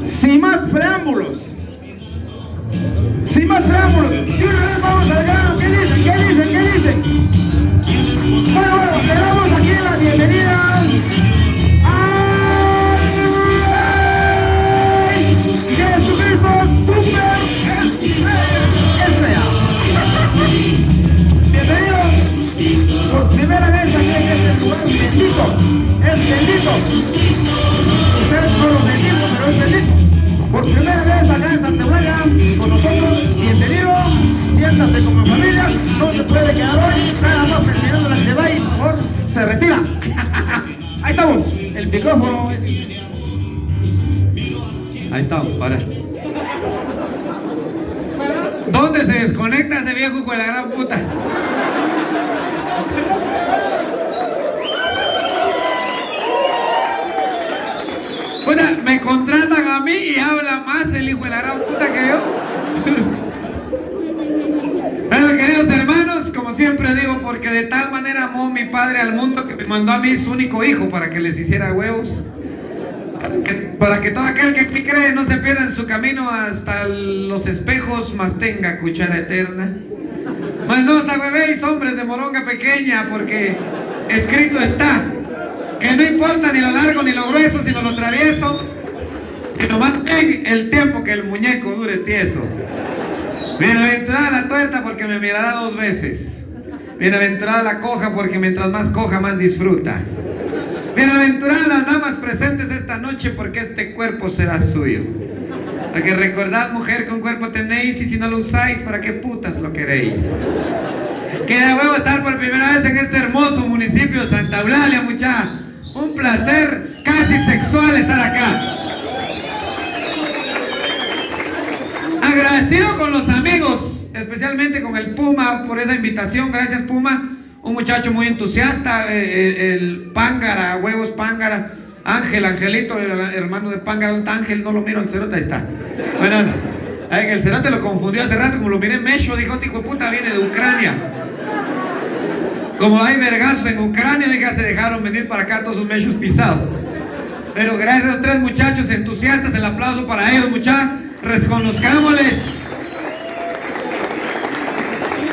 Sin más preámbulos. Sin más preámbulos. Y una vez vamos al grano. ¿Qué dicen? ¿Qué dicen? ¿Qué dicen? Bueno, le damos aquí la bienvenida a Jesucristo Super Estrella. Bienvenido por primera vez aquí en este lugar bendito. Es bendito. Ustedes no lo bendito, pero es bendito. Por primera vez acá en Santa Eulalia con nosotros, bienvenido, siéntase como familia, no se puede quedar hoy, nada más terminando la actividad y por favor se retira. Ahí estamos, el micrófono. Ahí estamos, para. ¿Dónde se desconecta ese viejo con la gran puta? Bueno, me contratan a mí y habla más el hijo de la gran puta que yo. Bueno, queridos hermanos, como siempre digo, porque de tal manera amó mi padre al mundo que me mandó a mí su único hijo para que les hiciera huevos. Para que todo aquel que cree no se pierda en su camino hasta los espejos, mas tenga cuchara eterna. Mas no os agüevéis, hombres de moronga pequeña, porque escrito está que no importa ni lo largo ni lo grueso, sino lo travieso, sino más bien el tiempo que el muñeco dure tieso. Bienaventurada la tuerta porque me mirará 2 veces. Bienaventurada la coja porque mientras más coja más disfruta. Bienaventuradas las damas presentes esta noche porque este cuerpo será suyo. A que recordad, mujer, que un cuerpo tenéis y si no lo usáis, ¿para qué putas lo queréis? Que de huevo estar por primera vez en este hermoso municipio de Santa Eulalia, muchacha. Un placer casi sexual estar acá. Agradecido con los amigos, especialmente con el Puma por esa invitación. Gracias, Puma. Un muchacho muy entusiasta, el Pángara, huevos Pángara, Ángel, Angelito, el hermano de Pángara, un Ángel, no lo miro al cerote, ahí está. Bueno, el cerote lo confundió hace rato, como lo miré Mesho, dijo, este hijo de puta viene de Ucrania. Como hay vergazos en Ucrania, ya se dejaron venir para acá todos sus mechos pisados. Pero gracias a los 3 muchachos entusiastas, el aplauso para ellos, muchachos, reconozcámosles.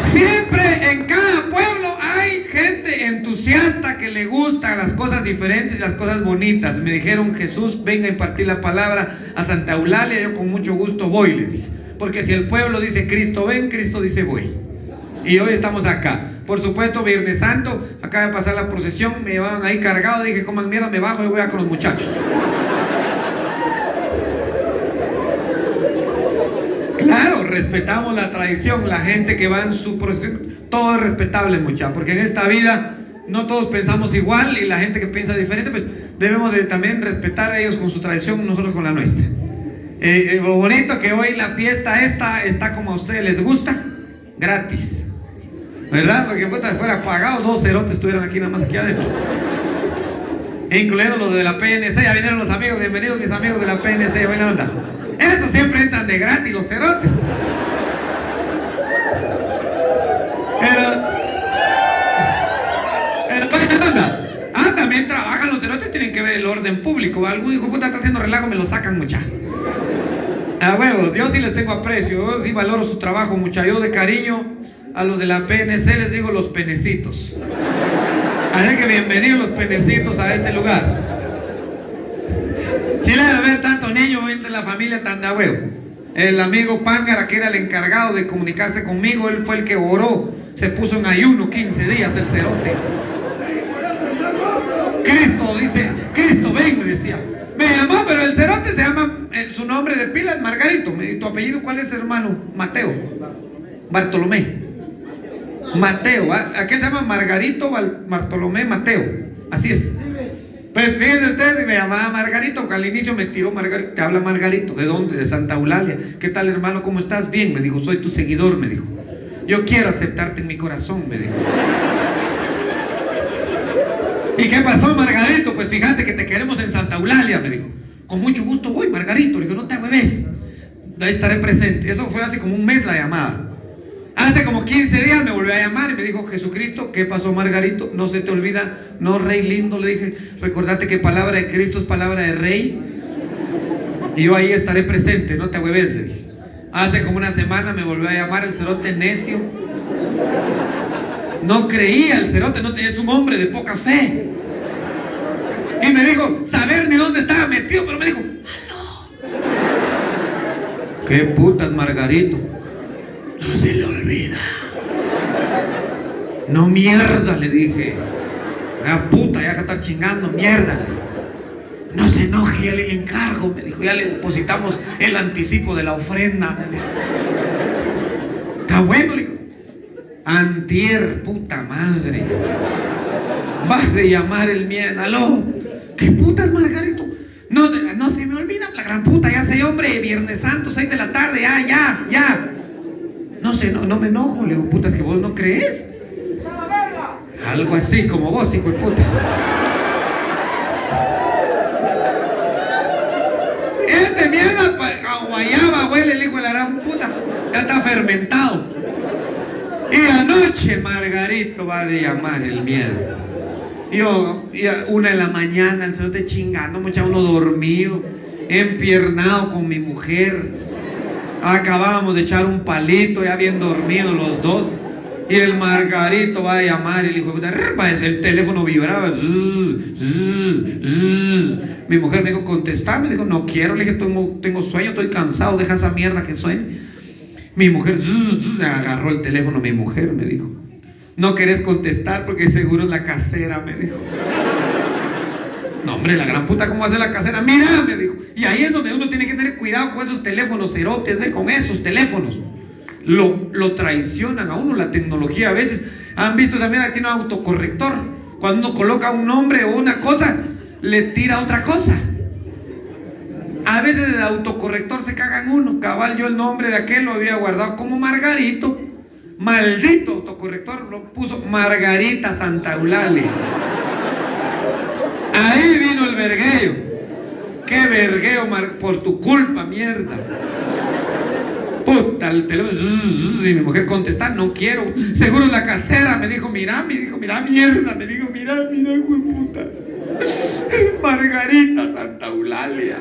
Siempre en cada pueblo hay gente entusiasta que le gustan las cosas diferentes y las cosas bonitas. Me dijeron, Jesús, venga a impartir la palabra a Santa Eulalia. Yo con mucho gusto voy, le dije. Porque si el pueblo dice Cristo ven, Cristo dice voy. Y hoy estamos acá. Por supuesto, Viernes Santo, acaba de pasar la procesión, me llevaban ahí cargado. Dije, coman mierda, me bajo y voy a con los muchachos. Claro, respetamos la tradición, la gente que va en su procesión, todo es respetable, muchachos, porque en esta vida no todos pensamos igual y la gente que piensa diferente, pues debemos de también respetar a ellos con su tradición, nosotros con la nuestra. Lo bonito que hoy la fiesta está como a ustedes les gusta, gratis, ¿verdad? Porque puta, fuera pagado, 2 cerotes estuvieron aquí nada más aquí adentro, incluidos los de la PNC. Ya vinieron los amigos, bienvenidos mis amigos de la PNC, buena onda. Eso siempre entran de gratis los cerotes. Pero buena onda. También trabajan los cerotes, tienen que ver el orden público. Algún hijo de puta está haciendo relajo, me lo sacan, mucha. A huevos, yo sí les tengo aprecio, yo sí valoro su trabajo, mucha. Yo de cariño a los de la PNC les digo los penecitos. Así que bienvenidos los penecitos a este lugar. Chile de ver tanto niño entre la familia tan de huevo. El amigo Pángara, que era el encargado de comunicarse conmigo, él fue el que oró, se puso en ayuno 15 días el cerote. Cristo, dice, Cristo ven, me decía. Me llamó, pero el cerote se llama, su nombre de pila es Margarito. ¿Tu apellido cuál es, hermano? Mateo. Bartolomé. Mateo, aquel se llama Margarito Bartolomé Mateo. Así es. Pues fíjense ustedes, me llamaba Margarito, que al inicio me tiró Margarito. Te habla Margarito, ¿de dónde? De Santa Eulalia. ¿Qué tal, hermano? ¿Cómo estás? Bien, me dijo, soy tu seguidor, me dijo. Yo quiero aceptarte en mi corazón, me dijo. ¿Y qué pasó, Margarito? Pues fíjate que te queremos en Santa Eulalia, me dijo. Con mucho gusto voy, Margarito. Le digo, no te hueves, ahí estaré presente. Eso fue hace como un mes la llamada. Hace como 15 días me volvió a llamar y me dijo, Jesucristo, ¿qué pasó, Margarito? No se te olvida, no, rey lindo, le dije, recordate que palabra de Cristo es palabra de rey. Y yo ahí estaré presente, no te hueves, le dije. Hace como una semana me volvió a llamar el cerote necio. No creía el cerote, es un hombre de poca fe. Y me dijo, saber ni dónde estaba metido, pero me dijo, aló. Qué putas, Margarito. No se le olvida. No, mierda, le dije. La puta, ya que estar chingando, mierda. No se enoje, ya le encargo, me dijo. Ya le depositamos el anticipo de la ofrenda, me dijo. Está bueno, le digo. Antier, puta madre. Vas de llamar el miedo. Aló. ¿Qué putas, Margarito? No se me olvida, la gran puta, ya sé, hombre. Viernes Santo, 6 de la tarde, ya. No sé, no me enojo, le digo, puta, es que vos no crees. Algo así como vos, hijo de puta. Este mierda a guayaba huele el hijo de la gran puta. Ya está fermentado. Y anoche Margarito va de llamar el miedo. Yo, y a 1 de la mañana, el cerote chingando, mucha uno dormido, empiernado con mi mujer. Acabábamos de echar un palito, ya bien dormidos los dos. Y el Margarito va a llamar y el hijo de puta, el teléfono vibraba. Mi mujer me dijo, contestame. Me dijo, no quiero. Le dije, tengo sueño, estoy cansado, deja esa mierda que suene. Mi mujer agarró el teléfono, mi mujer me dijo, no querés contestar porque seguro es la casera, me dijo. No, hombre, la gran puta, ¿cómo hace la casera? Mira, me dijo. Y ahí es donde uno tiene que tener cuidado con esos teléfonos cerotes, con esos teléfonos. Lo traicionan a uno la tecnología a veces. ¿Han visto también aquí un autocorrector? Cuando uno coloca un nombre o una cosa, le tira otra cosa. A veces el autocorrector se caga en uno. Cabal, yo el nombre de aquel lo había guardado como Margarito. Maldito autocorrector, lo puso Margarita Santa Eulalia. Ahí vino el vergueo. Qué vergueo, por tu culpa, mierda. Puta, el teléfono. Y mi mujer contesta, no quiero. Seguro es la casera. Me dijo, mira, mierda. Me dijo, mira, hijo de puta. Margarita Santa Eulalia.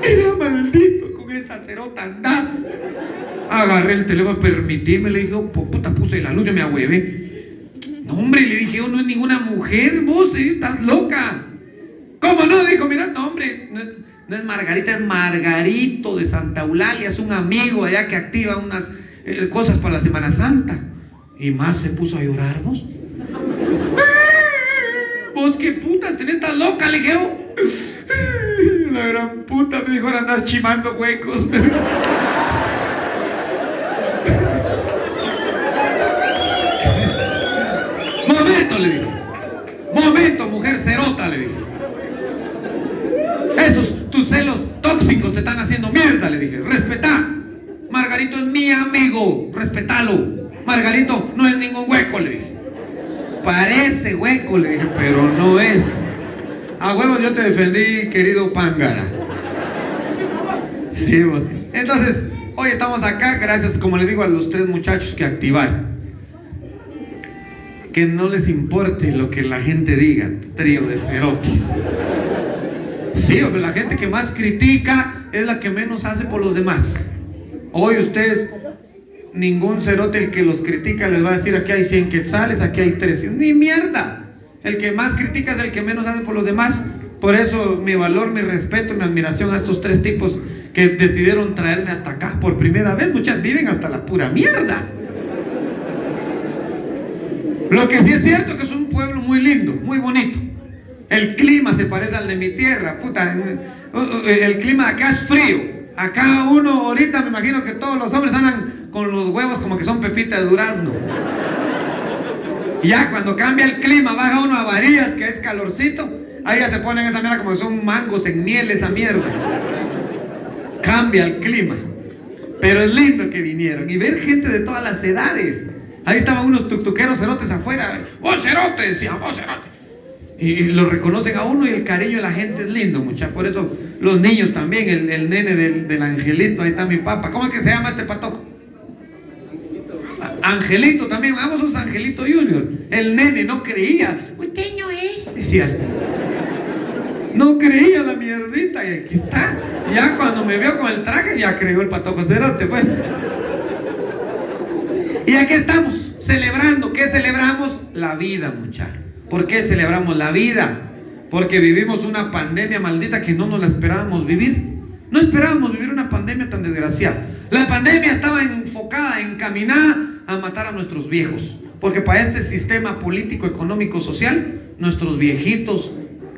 Mira, maldito, con esa cerota andás. Agarré el teléfono, permitíme, le dije, puta, puse la luz, yo me ahuevé. No, hombre, le dije, no es ninguna mujer, vos, estás loca. ¿Cómo no? Dijo, mira, no, hombre, no es Margarita, es Margarito de Santa Eulalia, es un amigo allá que activa unas cosas para la Semana Santa. Y más se puso a llorar, vos. Vos, qué putas, tenés tan loca, le dije. La gran puta, me dijo, ahora andás chimando huecos. Momento, le dije. Momento, mujer cerota, le dije. Esos tus celos tóxicos te están haciendo mierda, le dije. Respetá. Margarito es mi amigo. Respetalo. Margarito no es ningún hueco, le dije. Parece hueco, le dije, pero no es. A huevos yo te defendí, querido Pángara. Sí, vos. Entonces, hoy estamos acá gracias, como les digo, a los 3 muchachos que activaron. Que no les importe lo que la gente diga, trío de cerotis. Sí, hombre, la gente que más critica es la que menos hace por los demás. Hoy ustedes, ningún cerote el que los critica les va a decir, aquí hay 100 quetzales, aquí hay 300, ni mierda. El que más critica es el que menos hace por los demás. Por eso mi valor, mi respeto, mi admiración a estos 3 tipos que decidieron traerme hasta acá por primera vez. Muchas viven hasta la pura mierda. Lo que sí es cierto que es un pueblo muy lindo, muy bonito. El clima se parece al de mi tierra, puta. El clima de acá es frío. Acá uno ahorita me imagino que todos los hombres andan con los huevos como que son pepita de durazno. Y ya cuando cambia el clima, baja uno a Varillas, que es calorcito, ahí ya se ponen esa mierda como que son mangos en miel, esa mierda. Cambia el clima. Pero es lindo que vinieron. Y ver gente de todas las edades. Ahí estaban unos tuctuqueros cerotes afuera. ¡Vos cerote! Decían, ¡vos cerote! Y lo reconocen a uno y el cariño de la gente es lindo, muchachos. Por eso los niños también, el nene del Angelito, ahí está mi papá. ¿Cómo es que se llama este patojo? Angelito también, vamos a Angelito Junior. El nene no creía. Usted no es, decía él. No creía la mierdita y aquí está. Ya cuando me vio con el traje, ya creyó el patojo cerote, pues. Y aquí estamos, celebrando. ¿Qué celebramos? La vida, muchachos. ¿Por qué celebramos la vida? Porque vivimos una pandemia maldita que no nos la esperábamos vivir. No esperábamos vivir una pandemia tan desgraciada. La pandemia estaba enfocada, encaminada a matar a nuestros viejos. Porque para este sistema político, económico, social, nuestros viejitos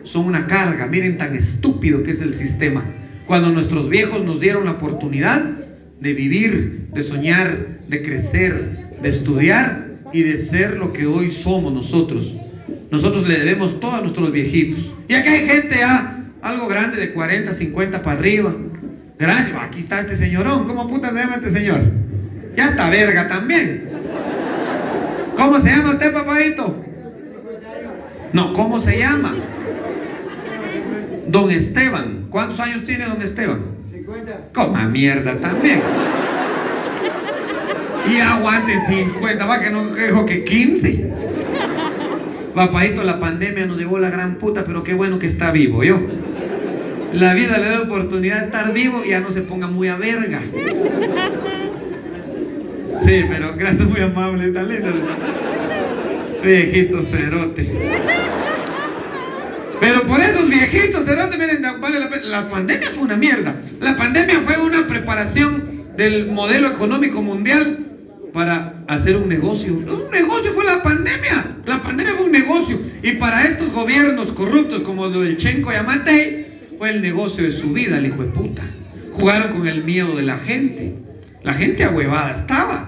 son una carga. Miren tan estúpido que es el sistema. Cuando nuestros viejos nos dieron la oportunidad de vivir, de soñar, de crecer, de estudiar y de ser lo que hoy somos nosotros. Nosotros le debemos todo a nuestros viejitos. Y aquí hay gente ya, algo grande de 40, 50 para arriba. Grande, aquí está este señorón. ¿Cómo puta se llama este señor? Ya está verga también. ¿Cómo se llama usted, papadito? No, ¿cómo se llama? Don Esteban. ¿Cuántos años tiene don Esteban? 50. Coma mierda también. Y aguante 50, va que no dejo que 15. Papadito, la pandemia nos llevó la gran puta, pero qué bueno que está vivo, yo. La vida le da oportunidad de estar vivo y ya no se ponga muy a verga. Sí, pero gracias, muy amable, tan lindo. Viejito cerote. Pero por esos viejitos cerote, miren, vale la pena. La pandemia fue una mierda. La pandemia fue una preparación del modelo económico mundial para hacer un negocio. Un negocio fue la pandemia. La pandemia fue un negocio. Y para estos gobiernos corruptos como lo del Chenco y Amatei, fue el negocio de su vida, el hijo de puta. Jugaron con el miedo de la gente. La gente ahuevada estaba.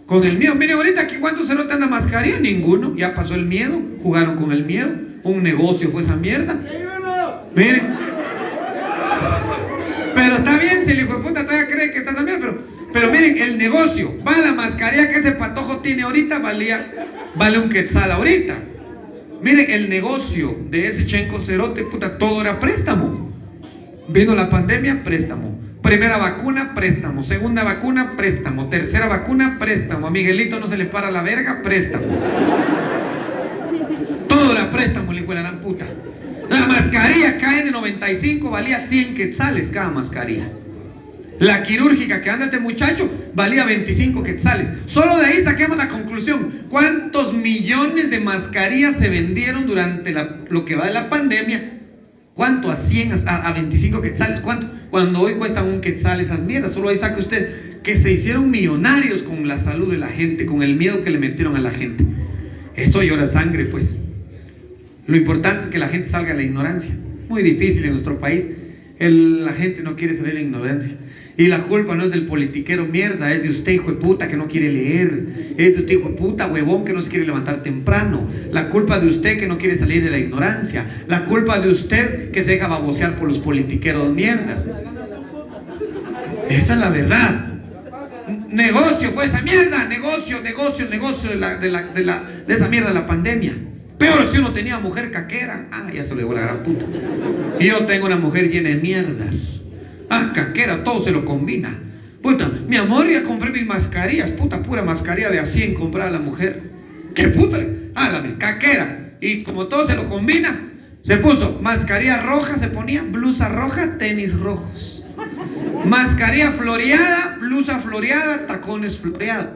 Con el miedo. Miren, ahorita aquí ¿cuántos cerotes anda mascarilla? Ninguno. Ya pasó el miedo. Jugaron con el miedo. Un negocio fue esa mierda. Miren. Pero está bien si el hijo de puta todavía cree que está esa mierda, pero miren, el negocio, va la mascarilla que ese patojo tiene ahorita, vale un quetzal ahorita. Miren, el negocio de ese Chenco cerote, puta, todo era préstamo. Vino la pandemia, préstamo. Primera vacuna, préstamo. Segunda vacuna, préstamo. Tercera vacuna, préstamo. A Miguelito no se le para la verga, préstamo. Todo era préstamo, le dijo la gran puta. La mascarilla KN95 valía 100 quetzales cada mascarilla. La quirúrgica que anda este muchacho valía 25 quetzales. Solo de ahí saquemos la conclusión. ¿Cuántos millones de mascarillas se vendieron durante lo que va de la pandemia? ¿Cuánto? A 100, a 25 quetzales. ¿Cuánto? Cuando hoy cuestan un quetzal esas mierdas. Solo ahí saque usted que se hicieron millonarios con la salud de la gente, con el miedo que le metieron a la gente. Eso llora sangre, pues. Lo importante es que la gente salga de la ignorancia. Muy difícil en nuestro país. La gente no quiere salir de la ignorancia. Y la culpa no es del politiquero mierda, es de usted, hijo de puta, que no quiere leer. Es de usted, hijo de puta, huevón, que no se quiere levantar temprano. La culpa de usted que no quiere salir de la ignorancia. La culpa de usted que se deja babosear por los politiqueros mierdas. Esa es la verdad. Negocio fue esa mierda. Negocio de esa mierda de la pandemia. Peor si uno tenía mujer caquera. Ya se lo llevó la gran puta. Y yo tengo una mujer llena de mierdas. Caquera, todo se lo combina. Puta, mi amor, ya compré mis mascarillas. Puta, pura mascarilla de a 100 compraba la mujer. ¿Qué puta? Háblame, caquera. Y como todo se lo combina, se puso mascarilla roja, se ponía blusa roja, tenis rojos. Mascarilla floreada, blusa floreada, tacones floreados.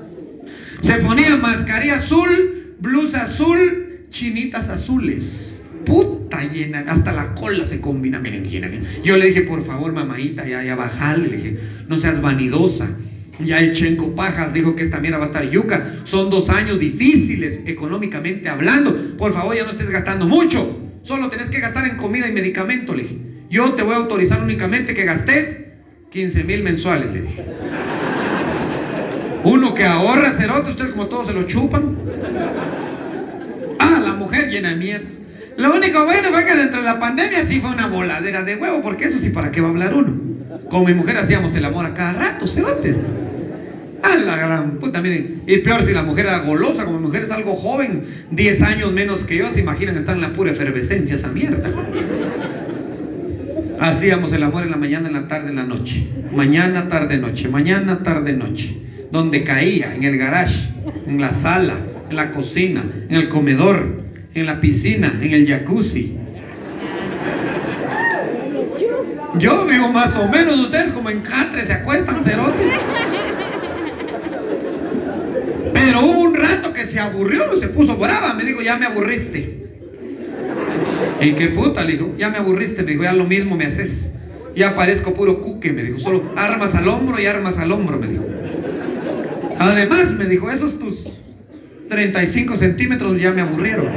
Se ponía mascarilla azul, blusa azul, chinitas azules. Puta llena, hasta la cola se combina, miren, llena. Yo le dije, por favor, mamadita, ya bajale, le dije, no seas vanidosa. Ya el Chenco Pajas dijo que esta mierda va a estar yuca. Son 2 años difíciles económicamente hablando. Por favor, ya no estés gastando mucho. Solo tenés que gastar en comida y medicamento, le dije. Yo te voy a autorizar únicamente que gastes 15,000 mensuales, le dije. Uno que ahorra cerote, ustedes como todos se lo chupan. La mujer llena de mierda. Lo único bueno fue que dentro de la pandemia sí fue una voladera de huevo, porque eso sí, ¿para qué va a hablar uno? Con mi mujer hacíamos el amor a cada rato, cerotes. La gran puta, miren. Y peor si la mujer era golosa, como mi mujer es algo joven, 10 años menos que yo, se imaginan, está en la pura efervescencia esa mierda. Hacíamos el amor en la mañana, en la tarde, en la noche. Mañana, tarde, noche. Mañana, tarde, noche. Donde caía, en el garage, en la sala, en la cocina, en el comedor, en la piscina, en el jacuzzi. Yo digo, más o menos, ustedes como en catre se acuestan, cerote. Pero hubo un rato que se aburrió, se puso brava, me dijo, ya me aburriste. ¿Y qué puta? Le dijo, ya me aburriste, me dijo, ya lo mismo me haces. Ya parezco puro cuque, me dijo, solo armas al hombro y armas al hombro, me dijo. Además, me dijo, esos tus 35 centímetros ya me aburrieron.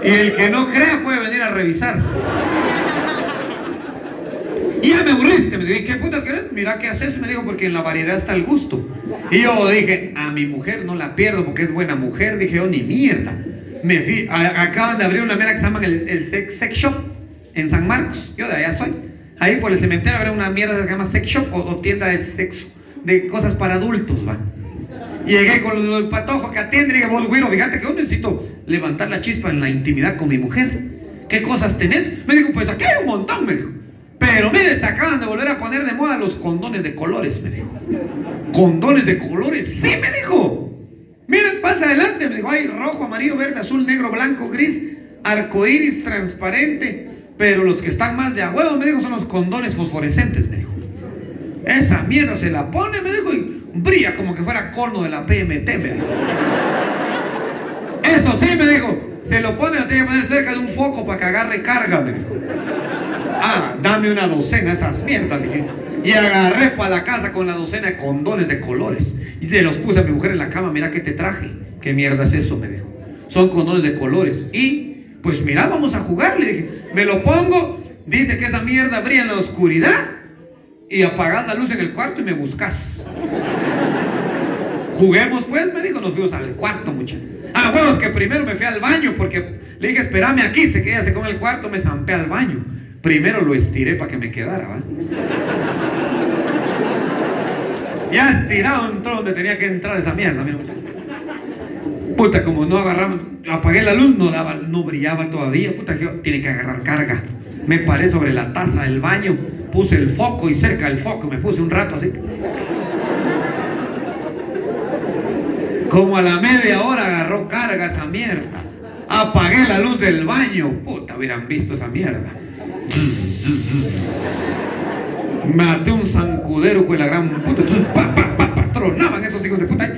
Y el que no crea puede venir a revisar. Y ya me aburriste, me dijo, ¿y qué puta querés? Mira qué haces, me dijo, porque en la variedad está el gusto. Y yo dije, a mi mujer no la pierdo porque es buena mujer. Dije, oh, ni mierda. Me fui, acaban de abrir una mierda que se llama el sex shop en San Marcos. Yo de allá soy. Ahí por el cementerio habrá una mierda que se llama sex shop o tienda de sexo, de cosas para adultos, va. Llegué con el patojo que atiende y dije, vos, güiro, fíjate que yo necesito levantar la chispa en la intimidad con mi mujer. ¿Qué cosas tenés? Me dijo, pues aquí hay un montón, me dijo. Pero mire, se acaban de volver a poner de moda los condones de colores, me dijo. ¿Condones de colores? Sí, me dijo. Miren, pasa adelante, me dijo, hay rojo, amarillo, verde, azul, negro, blanco, gris, arcoíris, transparente. Pero los que están más de a huevo, me dijo, son los condones fosforescentes, me dijo. Esa mierda se la pone, me dijo, y brilla como que fuera cono de la PMT, me dijo. Eso sí, me dijo, se lo pone, lo tiene que poner cerca de un foco para que agarre carga, me dijo. Ah, dame una docena de esas mierdas, dije. Y agarré para la casa con la docena de condones de colores. Y te los puse a mi mujer en la cama, mira que te traje. ¿Qué mierda es eso? Me dijo. Son condones de colores. Y, pues mira, vamos a jugar, le dije. Me lo pongo, dice que esa mierda brilla en la oscuridad. Y apagás la luz en el cuarto y me buscas. Juguemos pues, me dijo, nos fuimos al cuarto, muchachos. Ah, huevos, que primero me fui al baño porque le dije, espérame aquí, se queda, se come el cuarto, me zampé al baño. Primero lo estiré para que me quedara, ¿va? Ya estirado entró donde tenía que entrar esa mierda, mira. Puta, como no agarramos, apagué la luz, no brillaba todavía. Puta, que tiene que agarrar carga. Me paré sobre la taza del baño, puse el foco y cerca del foco me puse un rato así. Como a la media hora agarró carga esa mierda. Apagué la luz del baño. Puta, hubieran visto esa mierda. Maté un zancudero con la gran puta. Entonces, tronaban esos hijos de puta.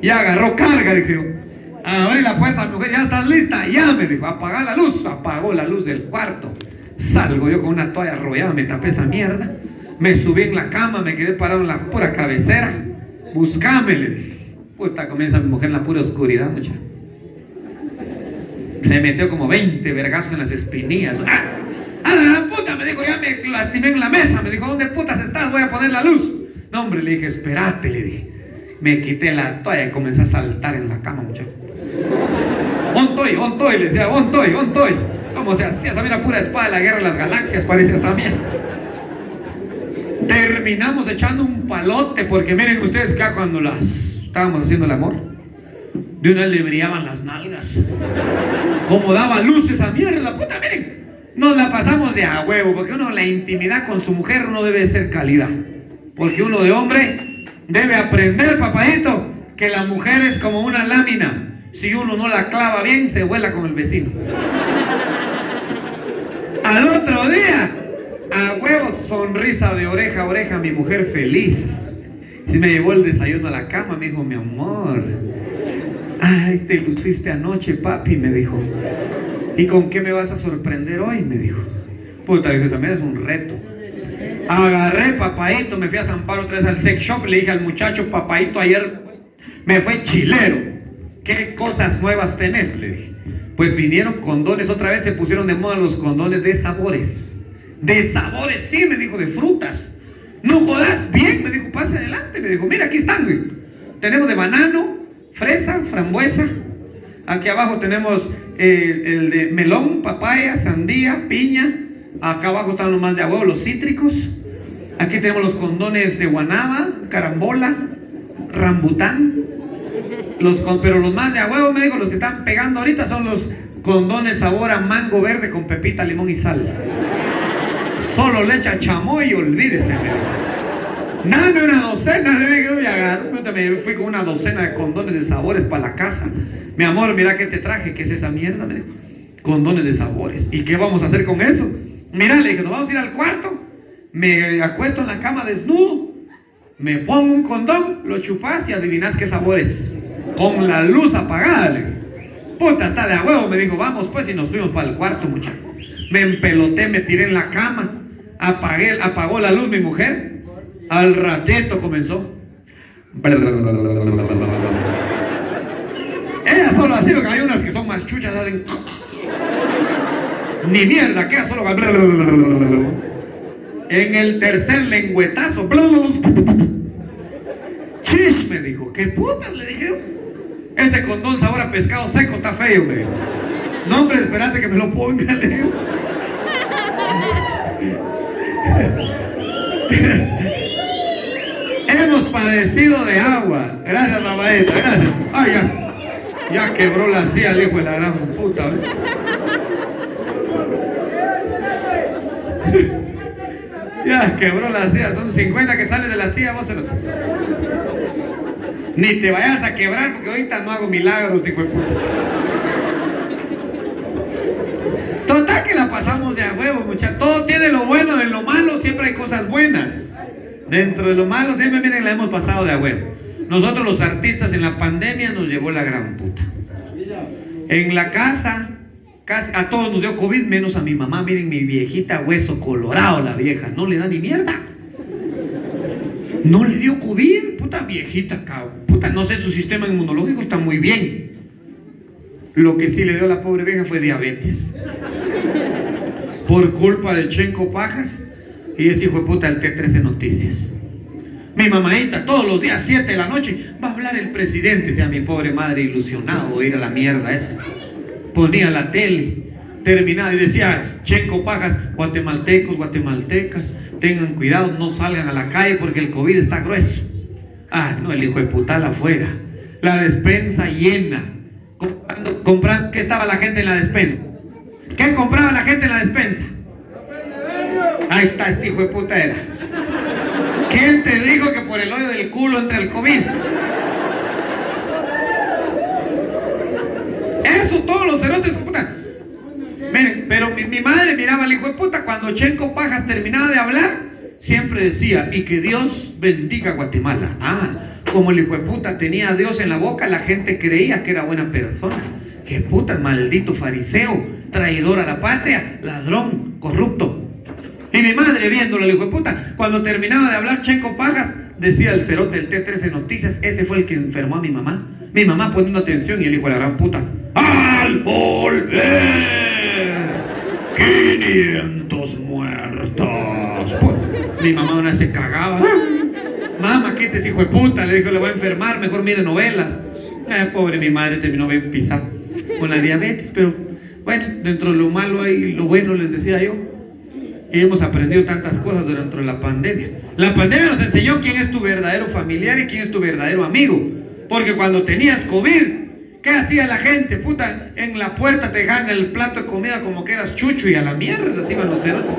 Y agarró carga, dije yo. Abrí la puerta a mi mujer, ¿ya estás lista? Ya, me dijo, apaga la luz. Apagó la luz del cuarto. Salgo yo con una toalla arrollada, me tapé esa mierda. Me subí en la cama, me quedé parado en la pura cabecera. Buscame, le dije. Puta, comienza mi mujer en la pura oscuridad, muchacha. Se metió como 20 vergazos en las espinillas. ¡Ah, la gran puta! Me dijo, ya me lastimé en la mesa. Me dijo, ¿dónde putas estás? Voy a poner la luz. No, hombre, le dije, espérate, le dije. Me quité la toalla y comencé a saltar en la cama, muchacho. On toy, le decía, on toy. ¿Cómo se hacía? Esa mira pura espada de la guerra de las galaxias, parece esa mierda. Terminamos echando un palote, porque miren ustedes que cuando estábamos haciendo el amor, de una vez le brillaban las nalgas. Como daba luz esa mierda, puta, miren. Nos la pasamos de a huevo, porque uno, la intimidad con su mujer no debe ser calidad. Porque uno de hombre debe aprender, papadito, que la mujer es como una lámina. Si uno no la clava bien, se vuela con el vecino. Al otro día, a huevos, sonrisa de oreja a oreja, mi mujer feliz. Si me llevó el desayuno a la cama, me dijo, mi amor, ay, te luciste anoche, papi, me dijo. ¿Y con qué me vas a sorprender hoy? Me dijo. Puta, dijo, esa mierda es un reto. Agarré, papadito, me fui a San Pablo otra vez al sex shop. Le dije al muchacho, papadito, ayer me fue chilero. ¿Qué cosas nuevas tenés? Le dije. Pues vinieron condones, otra vez se pusieron de moda los condones de sabores. De sabores, sí, me dijo, de frutas. No jodas, bien, me dijo, pase adelante. Me dijo, mira, aquí están, güey. Tenemos de banano, fresa, frambuesa. Aquí abajo tenemos el de melón, papaya, sandía, piña. Acá abajo están los más de a huevo, los cítricos. Aquí tenemos los condones de guanábana, carambola, rambután. Pero los más de a huevo, me dijo, los que están pegando ahorita son los condones sabor a mango verde con pepita, limón y sal. Solo le echa chamoy y olvídese, me dijo. Dame una docena, le dije, y agarré, me fui con una docena de condones de sabores para la casa. Mi amor, mira que te traje, ¿qué es esa mierda? Me dijo. condones de sabores. ¿Y qué vamos a hacer con eso? Mira, le dije, nos vamos a ir al cuarto, me acuesto en la cama desnudo, me pongo un condón, lo chupas y adivinas qué sabor es. Con la luz apagada, le dije. Puta, está de a huevo, me dijo, vamos pues, y nos fuimos para el cuarto, muchacho. Me empeloté, me tiré en la cama, apagó la luz mi mujer. Al ratito comenzó. Ella solo así, porque hay unas que son más chuchas, hacen ni mierda, queda solo. En el tercer lengüetazo, chish, me dijo. ¿Qué putas? Le dije yo. Ese condón sabor a pescado seco está feo, me dijo. No, hombre, espérate que me lo ponga, le digo. Hemos padecido de agua. Gracias, mamadita, gracias. Ay, ya quebró la silla el hijo de la gran puta, ¿ves? Ya quebró la silla. Son 50 que sales de la silla, vos cerote. Ni te vayas a quebrar porque ahorita no hago milagros, hijo de puta. Total que la pasamos de a huevo, muchachos. Todo tiene lo bueno, en lo malo siempre hay cosas buenas. Dentro de lo malo siempre, miren, la hemos pasado de a huevo. Nosotros los artistas en la pandemia nos llevó la gran puta. En la casa, casi a todos nos dio COVID, menos a mi mamá. Miren, mi viejita, hueso colorado la vieja, no le da ni mierda. No le dio COVID, puta viejita, cabrón. Puta, no sé, su sistema inmunológico está muy bien. Lo que sí le dio a la pobre vieja fue diabetes. Por culpa del Chenco Pajas y ese hijo de puta del T13 Noticias. Mi mamadita, todos los días, 7 de la noche, va a hablar el presidente. Decía mi pobre madre, ilusionado de ir a la mierda esa. Ponía la tele, terminaba y decía, Chenco Pajas, guatemaltecos, guatemaltecas, tengan cuidado, no salgan a la calle porque el COVID está grueso. Ah, no, el hijo de putal afuera. La despensa llena. Comprando, ¿qué estaba la gente en la despensa? ¿Qué compraba la gente en la despensa? Ahí está, este hijo de puta era. ¿Quién te dijo que por el hoyo del culo entra el COVID? Eso, todos los cerotes, puta. Miren, pero mi madre miraba al hijo de puta cuando Chenco Pajas terminaba de hablar, siempre decía, y que Dios bendiga a Guatemala. Ah, como el hijo de puta tenía a Dios en la boca, la gente creía que era buena persona. ¡Qué putas, maldito fariseo, traidor a la patria, ladrón, corrupto! Y mi madre viéndolo, el hijo de puta, cuando terminaba de hablar Chenco Pajas, decía el cerote del T13 Noticias, ese fue el que enfermó a mi mamá. Mi mamá poniendo atención y el hijo de la gran puta, ¡al volver! 500 muertos. Pues, mi mamá una vez se cagaba. Mamá, quítese, hijo de puta, le dijo, le voy a enfermar, mejor mire novelas. Pobre mi madre, terminó bien pisada con la diabetes, pero bueno, dentro de lo malo hay lo bueno, les decía yo. Y hemos aprendido tantas cosas durante la pandemia. La pandemia nos enseñó quién es tu verdadero familiar y quién es tu verdadero amigo. Porque cuando tenías COVID, ¿qué hacía la gente? Puta, en la puerta te dejaban el plato de comida como que eras chucho y a la mierda se iban los cerotes.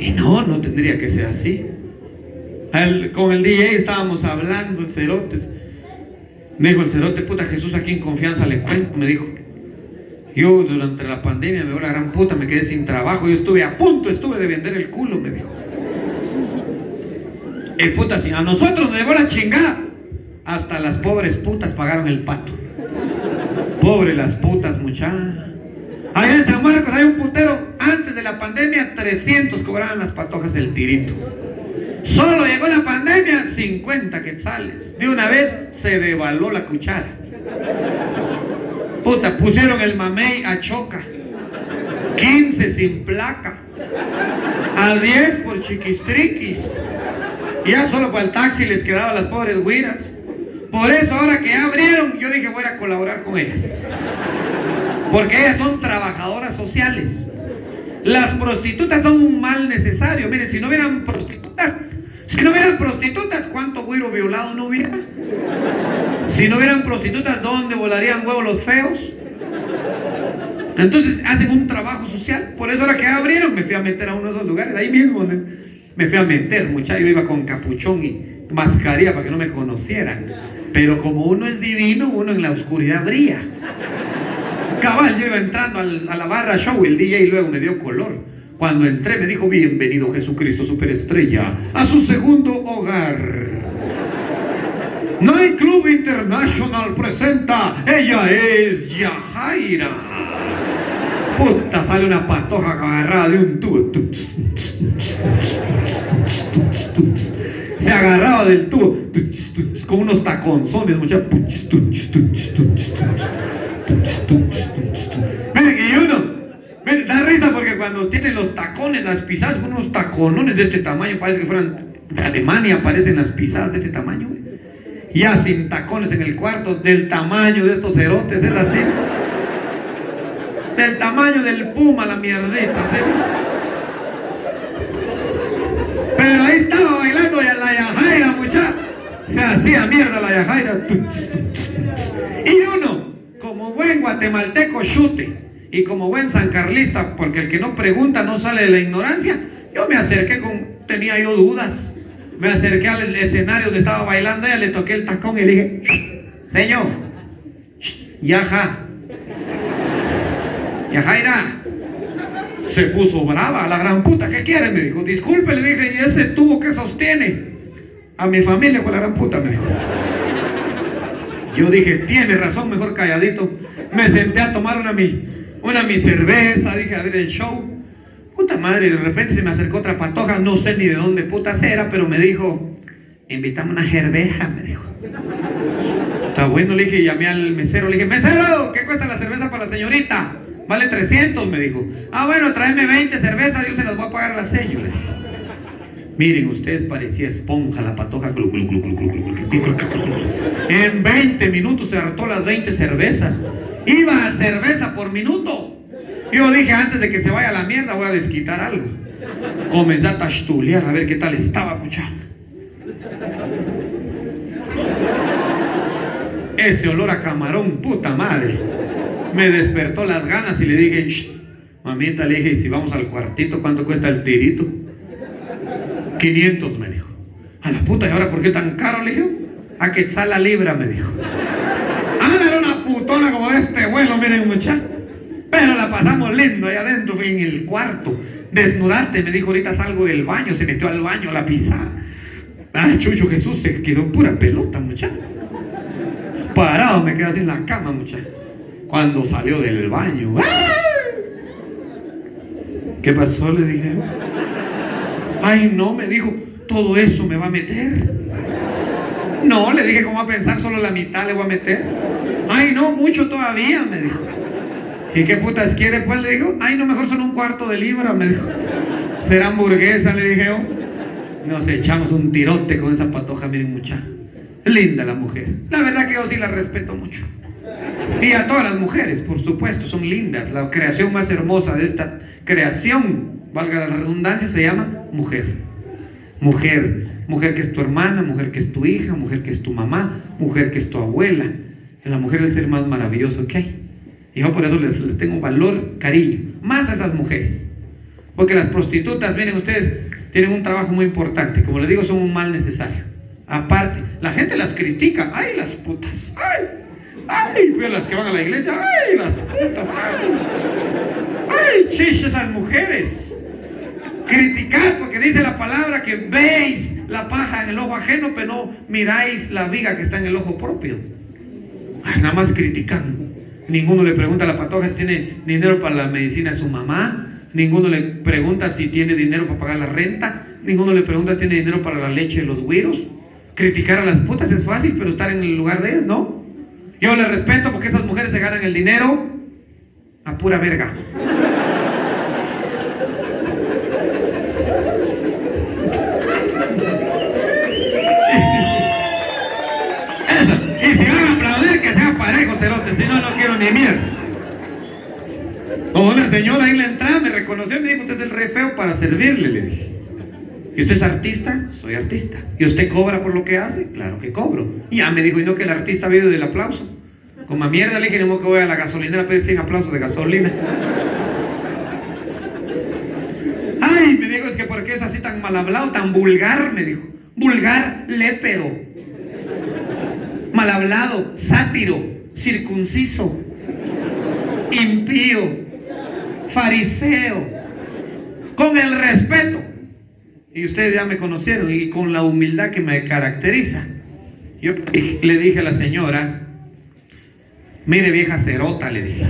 Y no tendría que ser así. Con el DJ estábamos hablando, el cerote. Me dijo el cerote, puta, Jesús, aquí en confianza le cuento, me dijo. Yo durante la pandemia me dio la gran puta, me quedé sin trabajo, yo estuve de vender el culo, me dijo. Puta, si a nosotros nos llevó la chingada, hasta las pobres putas pagaron el pato. Pobre las putas, muchachas. Allá en San Marcos hay un putero, antes de la pandemia 300 cobraban las patojas del tirito. Solo llegó la pandemia, 50 quetzales. De una vez se devaluó la cuchara. Puta, pusieron el mamey a choca. 15 sin placa. A 10 por chiquistriquis. Ya solo para el taxi les quedaban las pobres güiras. Por eso ahora que ya abrieron, yo dije voy a colaborar con ellas. Porque ellas son trabajadoras sociales. Las prostitutas son un mal necesario. Miren, si no hubieran prostitutas, ¿cuánto güiro violado no hubiera? Si no hubieran prostitutas, ¿dónde volarían huevos los feos? Entonces hacen un trabajo social. Por eso ahora que abrieron, me fui a meter a uno de esos lugares, ahí mismo me fui a meter, muchacho. Yo iba con capuchón y mascarilla para que no me conocieran. Pero como uno es divino, uno en la oscuridad brilla. Cabal, yo iba entrando a la barra show, el DJ luego me dio color. Cuando entré me dijo: bienvenido Jesucristo superestrella a su segundo hogar. Night Club International presenta, ella es Yajaira. Puta, sale una patoja agarrada de un tubo. Se agarraba del tubo con unos taconzones, muchachos. Miren, y uno, miren, da risa porque cuando tienen los tacones, las pisadas, unos taconones de este tamaño, parece que fueran de Alemania, aparecen las pisadas de este tamaño, güey. Ya sin tacones en el cuarto, del tamaño de estos cerotes, es así. Del tamaño del puma, la mierdita, ¿sí? Pero ahí estaba bailando la Yajaira, muchacha. Se hacía mierda la Yajaira. Y uno, como buen guatemalteco chute y como buen sancarlista, porque el que no pregunta no sale de la ignorancia, yo me acerqué tenía yo dudas. Me acerqué al escenario donde estaba bailando ella, le toqué el tacón y le dije: señor, Yaja, Yajaira. Se puso brava, la gran puta, ¿qué quiere? Me dijo. Disculpe, le dije, ¿y ese tubo que sostiene? A mi familia fue la gran puta, me dijo. Yo dije, tiene razón, mejor calladito. Me senté a tomar una mi cerveza, dije, a ver el show. Puta madre, y de repente se me acercó otra patoja, no sé ni de dónde putas era, pero me dijo: invítame una cerveza, me dijo. Está bueno, le dije, llamé al mesero, le dije: mesero, ¿qué cuesta la cerveza para la señorita? Vale 300, me dijo. Ah, bueno, tráeme 20 cervezas, yo se las voy a pagar a la señora. Miren, ustedes, parecía esponja la patoja. En 20 minutos se hartó las 20 cervezas. Iba a cerveza por minuto. Yo dije, antes de que se vaya a la mierda, voy a desquitar algo. Comencé a tastulear a ver qué tal estaba, muchacho. Ese olor a camarón, puta madre. Me despertó las ganas y le dije: mamita, le dije, si vamos al cuartito, ¿cuánto cuesta el tirito? 500, me dijo. A la puta, ¿y ahora por qué tan caro? Le dije: a quetzal la libra, me dijo. Ah, era una putona como de este vuelo, miren, muchachos. Pero la pasamos lindo ahí adentro, en el cuarto. Desnudarte, me dijo, ahorita salgo del baño. Se metió al baño, la pisada. Ay, Chucho Jesús, se quedó en pura pelota, muchacho. Parado me quedé así en la cama, muchacho. Cuando salió del baño, ¡ay! ¿Qué pasó? Le dije. Ay, no, me dijo, todo eso me va a meter. No, le dije, ¿cómo va a pensar? Solo la mitad le voy a meter. Ay, no, mucho todavía, me dijo. ¿Y qué putas quiere? Pues le dijo, ay, no, mejor son un cuarto de libra, me dijo. ¿Será hamburguesa? Le dije yo. Nos echamos un tirote con esa patoja, miren, muchacha. Linda la mujer. La verdad que yo sí la respeto mucho. Y a todas las mujeres, por supuesto, son lindas. La creación más hermosa de esta creación, valga la redundancia, se llama mujer. Mujer. Mujer que es tu hermana, mujer que es tu hija, mujer que es tu mamá, mujer que es tu abuela. La mujer es el ser más maravilloso que hay. Y yo por eso les tengo valor, cariño. Más a esas mujeres. Porque las prostitutas, miren ustedes, tienen un trabajo muy importante. Como les digo, son un mal necesario. Aparte, la gente las critica. ¡Ay, las putas! ¡Ay! ¡Ay! Veo las que van a la iglesia. ¡Ay, las putas! ¡Ay! ¡Ay, chiches esas mujeres! Criticad porque dice la palabra que veis la paja en el ojo ajeno, pero no miráis la viga que está en el ojo propio. Nada más criticando. Ninguno le pregunta a la patoja si tiene dinero para la medicina de su mamá. Ninguno le pregunta si tiene dinero para pagar la renta. Ninguno le pregunta si tiene dinero para la leche de los güiros. Criticar a las putas es fácil, pero estar en el lugar de ellas, ¿no? Yo les respeto porque esas mujeres se ganan el dinero a pura verga. Y si van a aplaudir, que sea parejo, cerote, si no, no quiero ni mierda. O una señora ahí en la entrada me reconoció y me dijo, usted es el re feo para servirle, le dije. ¿Y usted es artista? Soy artista. ¿Y usted cobra por lo que hace? Claro que cobro. Y ya me dijo, y no que el artista vive del aplauso. Como a mierda le dije, no que voy a la gasolinera a pedir 100 aplausos de gasolina. Ay, me dijo, es que ¿por qué es así tan mal hablado, tan vulgar? Me dijo. Vulgar, lépero. Mal hablado, sátiro, circunciso. impío, fariseo, con el respeto. Y ustedes ya me conocieron, y con la humildad que me caracteriza. Yo le dije a la señora: mire, vieja cerota, le dije.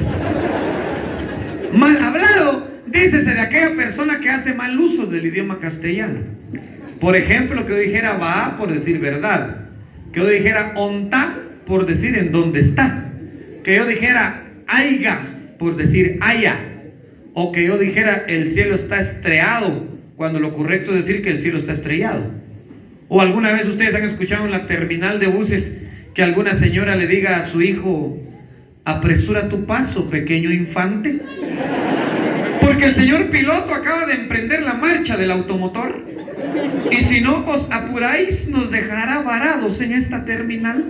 Mal hablado, dícese de aquella persona que hace mal uso del idioma castellano. Por ejemplo, que yo dijera va por decir verdad, que yo dijera onta por decir en dónde está, que yo dijera aiga por decir haya, o que yo dijera el cielo está estrellado, cuando lo correcto es decir que el cielo está estrellado. O alguna vez ustedes han escuchado en la terminal de buses que alguna señora le diga a su hijo: apresura tu paso, pequeño infante, porque el señor piloto acaba de emprender la marcha del automotor, y si no os apuráis nos dejará varados en esta terminal.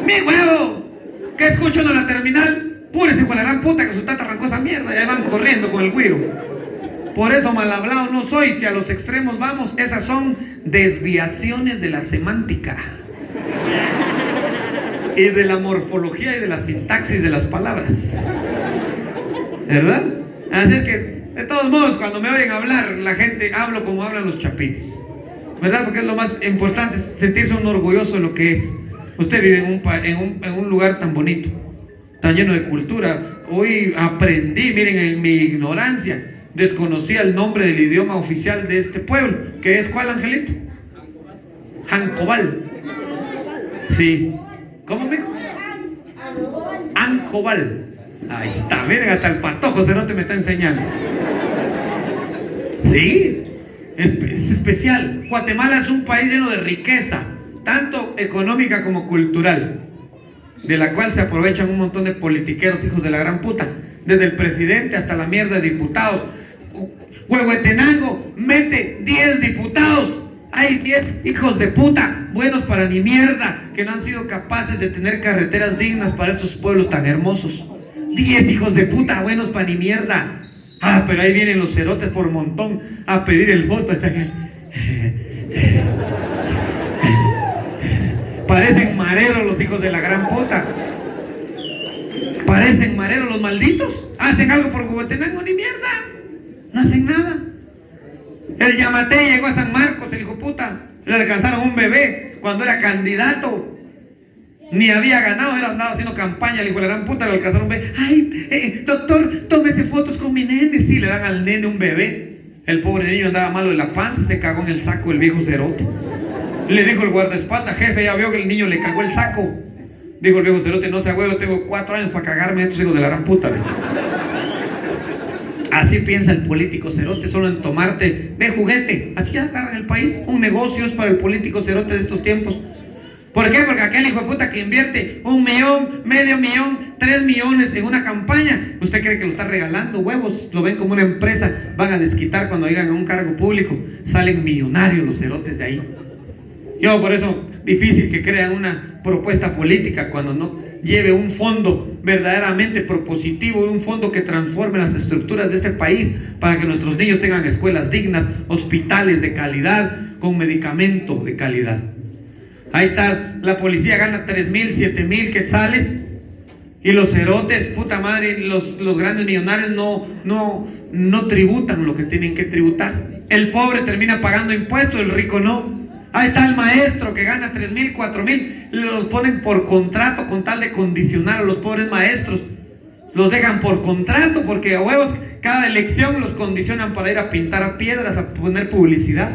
¡Mi huevo! ¿Qué escucho en la terminal? Púrese, hijo de la gran puta, que su tata arrancó esa mierda, y ahí van corriendo con el güiro. Por eso mal hablado no soy. Si a los extremos vamos, esas son desviaciones de la semántica y de la morfología y de la sintaxis de las palabras, ¿verdad? Así es que, de todos modos, cuando me oyen hablar, la gente hablo como hablan los chapines, ¿verdad? Porque es lo más importante, sentirse uno orgulloso de lo que es. Usted vive en un lugar tan bonito, tan lleno de cultura. Hoy aprendí, miren, en mi ignorancia, desconocía el nombre del idioma oficial de este pueblo, que es ¿cuál, Angelito? Jancobal. Sí. ¿Cómo me dijo? Ancobal. Ahí está, miren, hasta el patojo cerote me está enseñando. Sí, es especial. Guatemala es un país lleno de riqueza, tanto económica como cultural, de la cual se aprovechan un montón de politiqueros hijos de la gran puta, desde el presidente hasta la mierda de diputados. Huehuetenango mete 10 diputados. Hay 10 hijos de puta, buenos para ni mierda, que no han sido capaces de tener carreteras dignas para estos pueblos tan hermosos. 10 hijos de puta, buenos para ni mierda. Ah, pero ahí vienen los cerotes por montón a pedir el voto. Parecen mareros los hijos de la gran puta. Parecen mareros los malditos. ¿Hacen algo por Huehuetenango? Ni mierda. No hacen nada. El Yamate llegó a San Marcos, el hijo puta. Le alcanzaron un bebé cuando era candidato. Ni había ganado, era andado haciendo campaña. El hijo de la gran puta le alcanzaron un bebé. Ay, doctor, tómese fotos con mi nene. Sí, le dan al nene un bebé. El pobre niño andaba malo de la panza, se cagó en el saco el viejo cerote. Le dijo el guardaespaldas: jefe, ya vio que el niño le cagó el saco. Dijo el viejo cerote: no sea huevo, tengo 4 años para cagarme a estos hijos de la gran puta. Así piensa el político cerote, solo en tomarte de juguete. Así agarran el país. Un negocio es para el político cerote de estos tiempos. ¿Por qué? Porque aquel hijo de puta que invierte 1 millón, medio millón, 3 millones en una campaña, ¿usted cree que lo está regalando? Huevos, lo ven como una empresa. Van a desquitar cuando llegan a un cargo público. Salen millonarios los cerotes de ahí. Yo por eso, difícil que crean una propuesta política cuando no lleve un fondo verdaderamente propositivo y un fondo que transforme las estructuras de este país para que nuestros niños tengan escuelas dignas, hospitales de calidad, con medicamento de calidad. Ahí está, la policía gana 3,000, 7,000 quetzales, y los cerotes, puta madre, los grandes millonarios no tributan lo que tienen que tributar. El pobre termina pagando impuestos, el rico no. Ahí está el maestro que gana 3,000, 4,000, los ponen por contrato con tal de condicionar a los pobres maestros. Los dejan por contrato porque a huevos cada elección los condicionan para ir a pintar a piedras, a poner publicidad.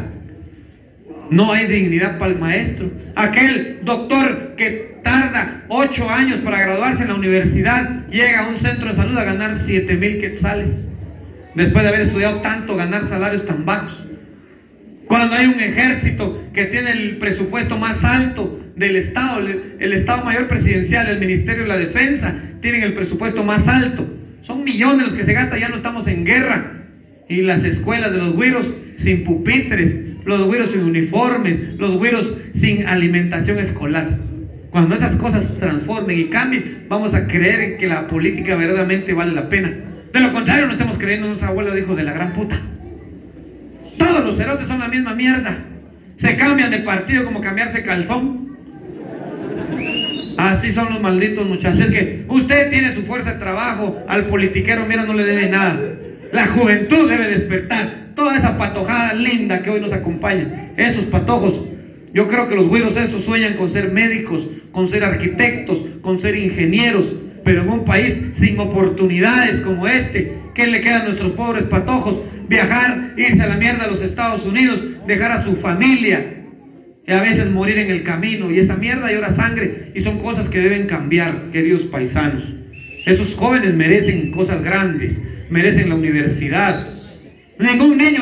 No hay dignidad para el maestro. Aquel doctor que tarda 8 años para graduarse en la universidad, llega a un centro de salud a ganar 7,000 quetzales, después de haber estudiado tanto, ganar salarios tan bajos. Cuando hay un ejército que tiene el presupuesto más alto del Estado, el Estado Mayor Presidencial, el Ministerio de la Defensa, tienen el presupuesto más alto. Son millones los que se gastan, ya no estamos en guerra. Y las escuelas de los güiros sin pupitres, los güiros sin uniformes, los güiros sin alimentación escolar. Cuando esas cosas se transformen y cambien, vamos a creer que la política verdaderamente vale la pena. De lo contrario, no estamos creyendo en nuestra abuela de hijos de la gran puta. Todos los cerotes son la misma mierda. Se cambian de partido como cambiarse calzón. Así son los malditos muchachos. Es que usted tiene su fuerza de trabajo, al politiquero, mira, no le debe nada. La juventud debe despertar. Toda esa patojada linda que hoy nos acompaña, esos patojos. Yo creo que los güiros estos sueñan con ser médicos, con ser arquitectos, con ser ingenieros. Pero en un país sin oportunidades como este, ¿qué le queda a nuestros pobres patojos? Viajar, irse a la mierda a los Estados Unidos, dejar a su familia y a veces morir en el camino. Y esa mierda llora sangre. Y son cosas que deben cambiar, queridos paisanos. Esos jóvenes merecen cosas grandes, merecen la universidad. Ningún niño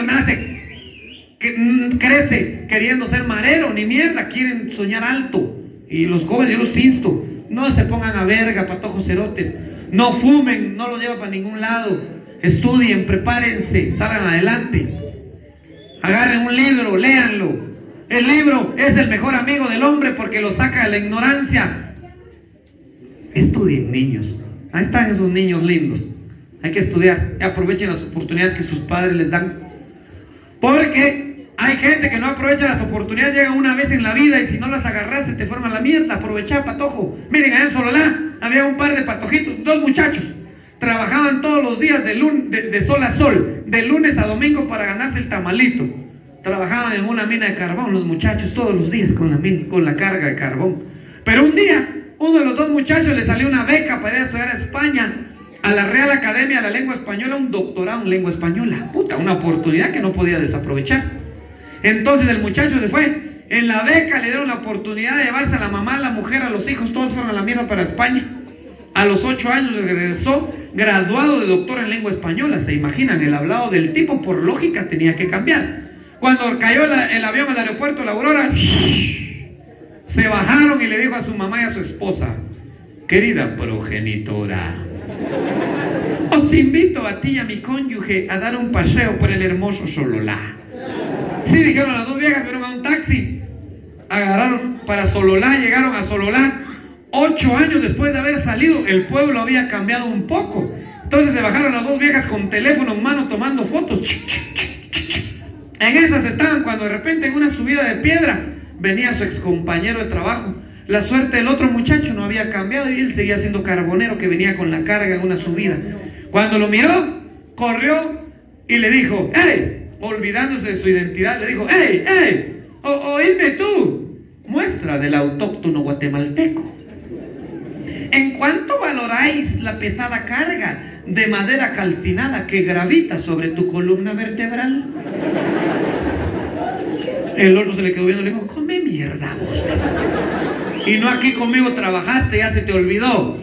crece queriendo ser marero ni mierda, quieren soñar alto. Y los jóvenes, yo los insto, no se pongan a verga, patojos cerotes. No fumen, no los llevan para ningún lado. Estudien, prepárense, salgan adelante. Agarren un libro, léanlo. El libro es el mejor amigo del hombre porque lo saca de la ignorancia. Estudien, niños. Ahí están esos niños lindos. Hay que estudiar y aprovechen las oportunidades que sus padres les dan. Porque hay gente que no aprovecha las oportunidades, llegan una vez en la vida y si no las agarras se te forman la mierda. Aprovechá, patojo. Miren, allá en Sololá había un par de patojitos, 2 muchachos. Trabajaban todos los días de sol a sol, de lunes a domingo para ganarse el tamalito. Trabajaban en una mina de carbón los muchachos todos los días con la carga de carbón. Pero un día, uno de los 2 muchachos le salió una beca para ir a estudiar a España, a la Real Academia de la Lengua Española, un doctorado en lengua española. Puta, una oportunidad que no podía desaprovechar. Entonces el muchacho se fue. En la beca le dieron la oportunidad de llevarse a la mamá, a la mujer, a los hijos, todos fueron a la mierda para España. A los 8 años regresó graduado de doctor en lengua española. ¿Se imaginan? El hablado del tipo por lógica tenía que cambiar. Cuando cayó el avión al aeropuerto La Aurora, se bajaron y le dijo a su mamá y a su esposa: querida progenitora, os invito a ti y a mi cónyuge a dar un paseo por el hermoso Sololá. Sí, dijeron las 2 viejas, fueron a un taxi, agarraron para Sololá, llegaron a Sololá. 8 años después de haber salido, el pueblo había cambiado un poco. Entonces se bajaron las 2 viejas con teléfono en mano tomando fotos. En esas estaban cuando de repente en una subida de piedra venía su excompañero de trabajo. La suerte del otro muchacho no había cambiado y él seguía siendo carbonero que venía con la carga en una subida. Cuando lo miró, corrió y le dijo: ¡hey! Olvidándose de su identidad, le dijo: ¡hey! ¡hey! Oídme tú, muestra del autóctono guatemalteco. ¿En cuánto valoráis la pesada carga de madera calcinada que gravita sobre tu columna vertebral? El otro se le quedó viendo y le dijo: come mierda vos. Y no aquí conmigo trabajaste, ya se te olvidó.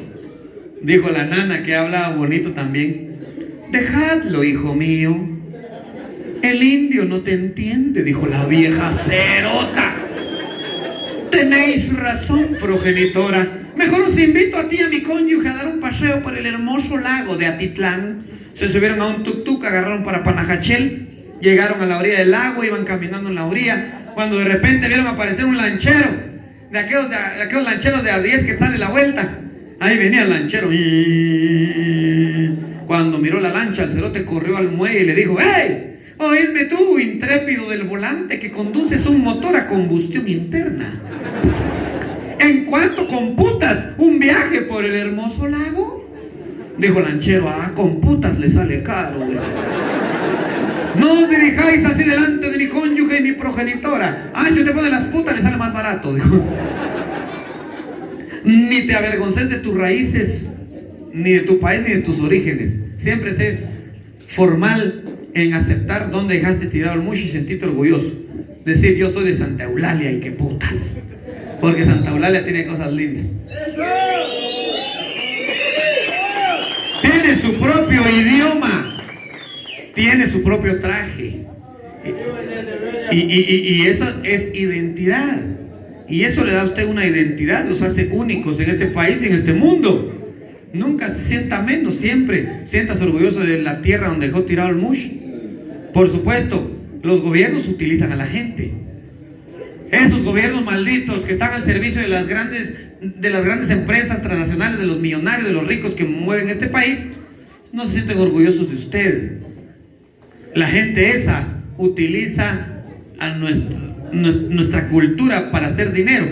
Dijo la nana, que hablaba bonito también: dejadlo, hijo mío. El indio no te entiende, dijo la vieja cerota. Tenéis razón, progenitora. Mejor os invito a ti y a mi cónyuge a dar un paseo por el hermoso lago de Atitlán. Se subieron a un tuk-tuk, agarraron para Panajachel, llegaron a la orilla del lago, iban caminando en la orilla, cuando de repente vieron aparecer un lanchero, de aquellos lancheros de a 10 que sale la vuelta. Ahí venía el lanchero. Cuando miró la lancha, el cerote corrió al muelle y le dijo: ¡hey! Oídme tú, intrépido del volante, que conduces un motor a combustión interna. ¿En cuánto computas un viaje por el hermoso lago? Dijo el lanchero: con putas le sale caro. No os dirijáis así delante de mi cónyuge y mi progenitora. Si te pone las putas le sale más barato, dijo. Ni te avergonces de tus raíces, ni de tu país, ni de tus orígenes. Siempre sé formal en aceptar dónde dejaste tirado el mucho y sentirte orgulloso. Decir: yo soy de Santa Eulalia y qué putas. Porque Santa Eulalia tiene cosas lindas. Tiene su propio idioma, tiene su propio traje. Y eso es identidad. Y eso le da a usted una identidad, los hace únicos en este país y en este mundo. Nunca se sienta menos, siempre sientas orgulloso de la tierra donde dejó tirado el mush. Por supuesto, los gobiernos utilizan a la gente. Esos gobiernos malditos que están al servicio de las grandes empresas transnacionales, de los millonarios, de los ricos que mueven este país, no se sienten orgullosos de usted. La gente esa utiliza a nuestra cultura para hacer dinero.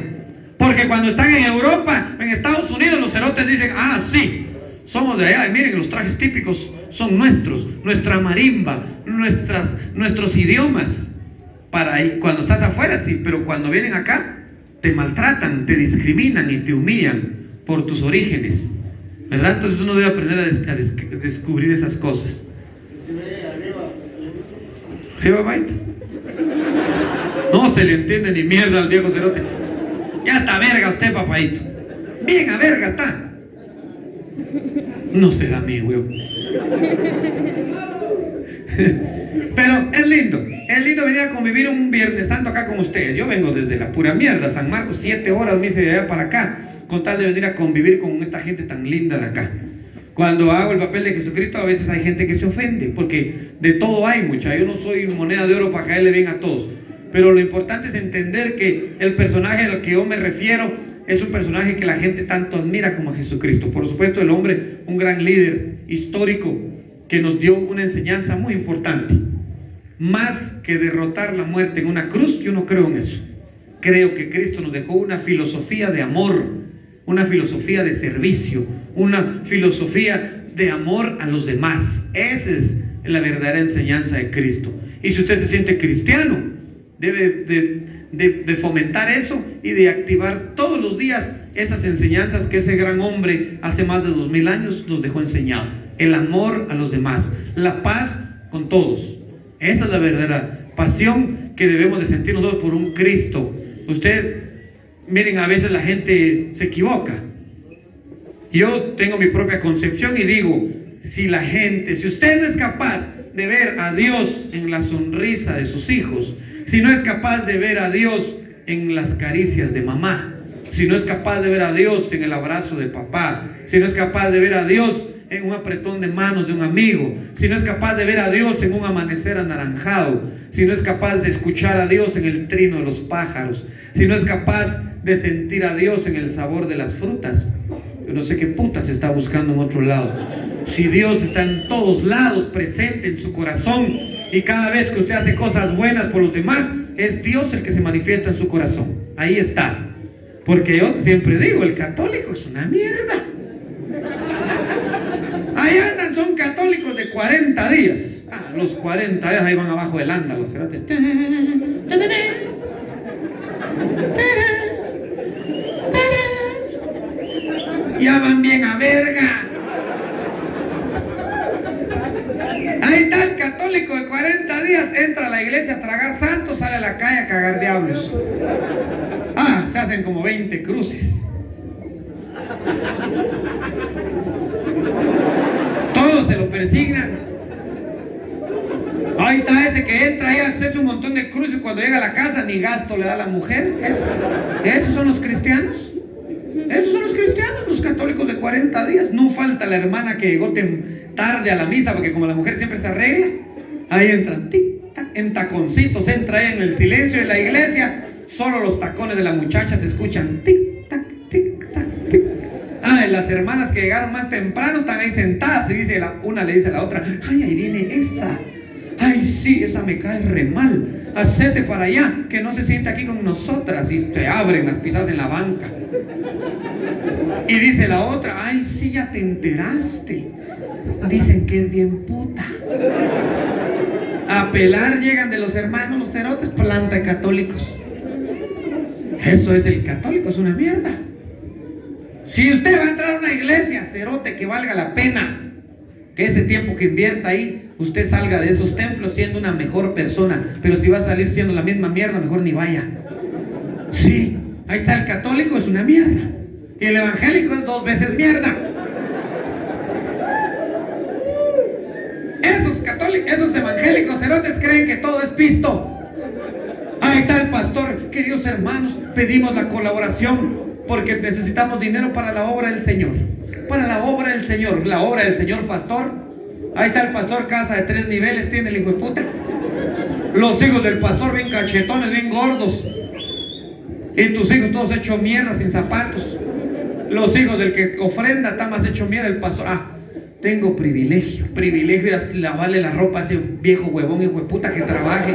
Porque Porque cuando están en Europa, en Estados Unidos, los cerotes dicen, ah, sí, somos de allá, y miren, los trajes típicos son nuestros, nuestra marimba, nuestros idiomas. Para ahí, cuando estás afuera, sí, pero cuando vienen acá, te maltratan, te discriminan y te humillan por tus orígenes, ¿verdad? Entonces uno debe aprender a descubrir esas cosas. ¿Sí va, Baita? No se le entiende ni mierda al viejo cerote. Ya está verga usted, papadito. Bien a verga está. No será mi huevo. Pero es lindo venir a convivir un Viernes Santo acá con ustedes. Yo vengo desde la pura mierda, San Marcos, 7 horas me hice de allá para acá, con tal de venir a convivir con esta gente tan linda de acá. Cuando hago el papel de Jesucristo, a veces hay gente que se ofende, porque de todo hay mucha. Yo no soy moneda de oro para caerle bien a todos, pero lo importante es entender que el personaje al que yo me refiero es un personaje que la gente tanto admira como a Jesucristo. Por supuesto, el hombre, un gran líder histórico que nos dio una enseñanza muy importante. Más que derrotar la muerte en una cruz, yo no creo en eso. Creo que Cristo nos dejó una filosofía de amor, una filosofía de servicio, una filosofía de amor a los demás. Esa es la verdadera enseñanza de Cristo. Y si usted se siente cristiano, debe de fomentar eso y de activar todos los días esas enseñanzas que ese gran hombre hace más de 2000 años nos dejó enseñado. El amor a los demás, la paz con todos. Esa es la verdadera pasión que debemos de sentir nosotros por un Cristo. Usted, miren, a veces la gente se equivoca. Yo tengo mi propia concepción y digo, si usted no es capaz de ver a Dios en la sonrisa de sus hijos, si no es capaz de ver a Dios en las caricias de mamá, si no es capaz de ver a Dios en el abrazo de papá, si no es capaz de ver a Dios en un apretón de manos de un amigo, si no es capaz de ver a Dios en un amanecer anaranjado, si no es capaz de escuchar a Dios en el trino de los pájaros, si no es capaz de sentir a Dios en el sabor de las frutas, yo no sé qué putas está buscando en otro lado. Si Dios está en todos lados, presente en su corazón, y cada vez que usted hace cosas buenas por los demás, es Dios el que se manifiesta en su corazón. Ahí está. Porque yo siempre digo, el católico es una mierda. Ahí andan, son católicos de 40 días. Los 40 días ahí van abajo del anda, los cerotes. Ya van bien a verga. Ahí está el católico de 40 días, entra a la iglesia a tragar santos, sale a la calle a cagar diablos. Se hacen como 20 cruces. Todos se lo persignan. Ahí está ese que entra ahí a hacerse un montón de cruces, cuando llega a la casa ni gasto le da a la mujer. ¿Esos son los cristianos? Esos son los cristianos, los católicos de 40 días. No falta la hermana que llegó tarde a la misa, porque como la mujer siempre se arregla, ahí entran, tic, tac, en taconcitos, entra ahí en el silencio de la iglesia, solo los tacones de la muchacha se escuchan, tic, tac, tic, tac, tic. Las hermanas que llegaron más temprano están ahí sentadas, y una le dice a la otra, ay, ahí viene esa, ay, sí, esa me cae re mal, hacete para allá, que no se siente aquí con nosotras, y te abren las pisadas en la banca. Y dice la otra, ay, sí, ya te enteraste, dicen que es bien puta. A pelar llegan de los hermanos, los cerotes, planta de católicos. Eso es el católico, es una mierda. Si usted va a entrar a una iglesia, cerote, que valga la pena, que ese tiempo que invierta ahí, usted salga de esos templos siendo una mejor persona. Pero si va a salir siendo la misma mierda, mejor ni vaya. Sí, ahí está, el católico es una mierda, y el evangélico es 2 veces mierda. Esos evangélicos cerotes creen que todo es pisto. Ahí está el pastor, queridos hermanos, pedimos la colaboración porque necesitamos dinero para la obra del Señor. Para la obra del Señor, la obra del Señor pastor. Ahí está el pastor, casa de 3 niveles tiene el hijo de puta. Los hijos del pastor bien cachetones, bien gordos. Y tus hijos todos hechos mierda, sin zapatos. Los hijos del que ofrenda están más hechos mierda, el pastor. Tengo privilegio ir a lavarle la ropa a ese viejo huevón, hijo de puta, que trabaje.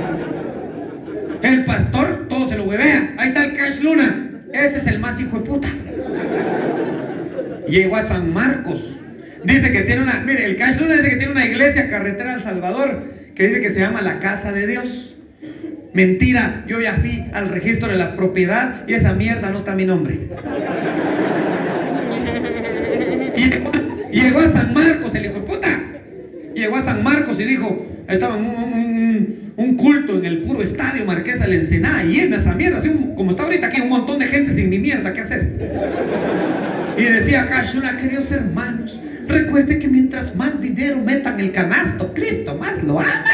El pastor todo se lo huevea. Ahí está el Cash Luna, Ese es el más hijo de puta. Llegó a San Marcos. Dice que tiene mire, el Cash Luna dice que tiene una iglesia carretera al Salvador, que dice que se llama la Casa de Dios. Mentira, yo ya fui al registro de la propiedad y esa mierda no está mi nombre. Llegó a San Marcos, el hijo de puta. Llegó a San Marcos y dijo, estaba en un culto en el puro estadio Marquesa del Ensenada, y llena esa mierda, así como está ahorita aquí, un montón de gente sin ni mierda que hacer. Y decía Cash Luna, queridos hermanos, recuerde que mientras más dinero metan en el canasto, Cristo más lo ama.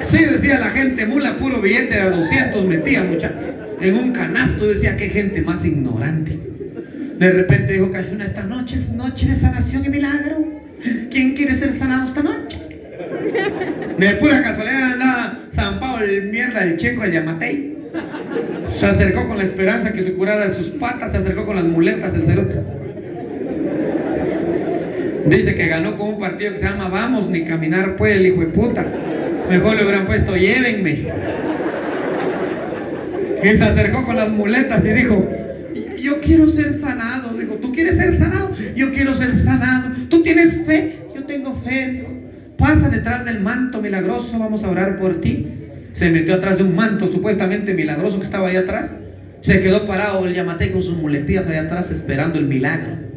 Sí, decía la gente, mula, puro billete de 200 metía, muchacho, en un canasto. Decía, qué gente más ignorante. De repente dijo Cash Luna, esta noche es noche de sanación y milagro. ¿Quién quiere ser sanado esta noche? De pura casualidad andaba zampado el mierda del checo del Yamatei. Se acercó con la esperanza que se curara de sus patas, se acercó con las muletas el cerote. Dice que ganó con un partido que se llama Vamos, ni caminar puede el hijo de puta. Mejor le hubieran puesto llévenme. Y se acercó con las muletas y dijo, yo quiero ser sanado. Dijo, ¿tú quieres ser sanado? Yo quiero ser sanado. ¿Tú tienes fe? Yo tengo fe. Dijo, pasa detrás del manto milagroso, vamos a orar por ti. Se metió atrás de un manto supuestamente milagroso que estaba ahí atrás. Se quedó parado el Yamatei con sus muletillas allá atrás esperando el milagro.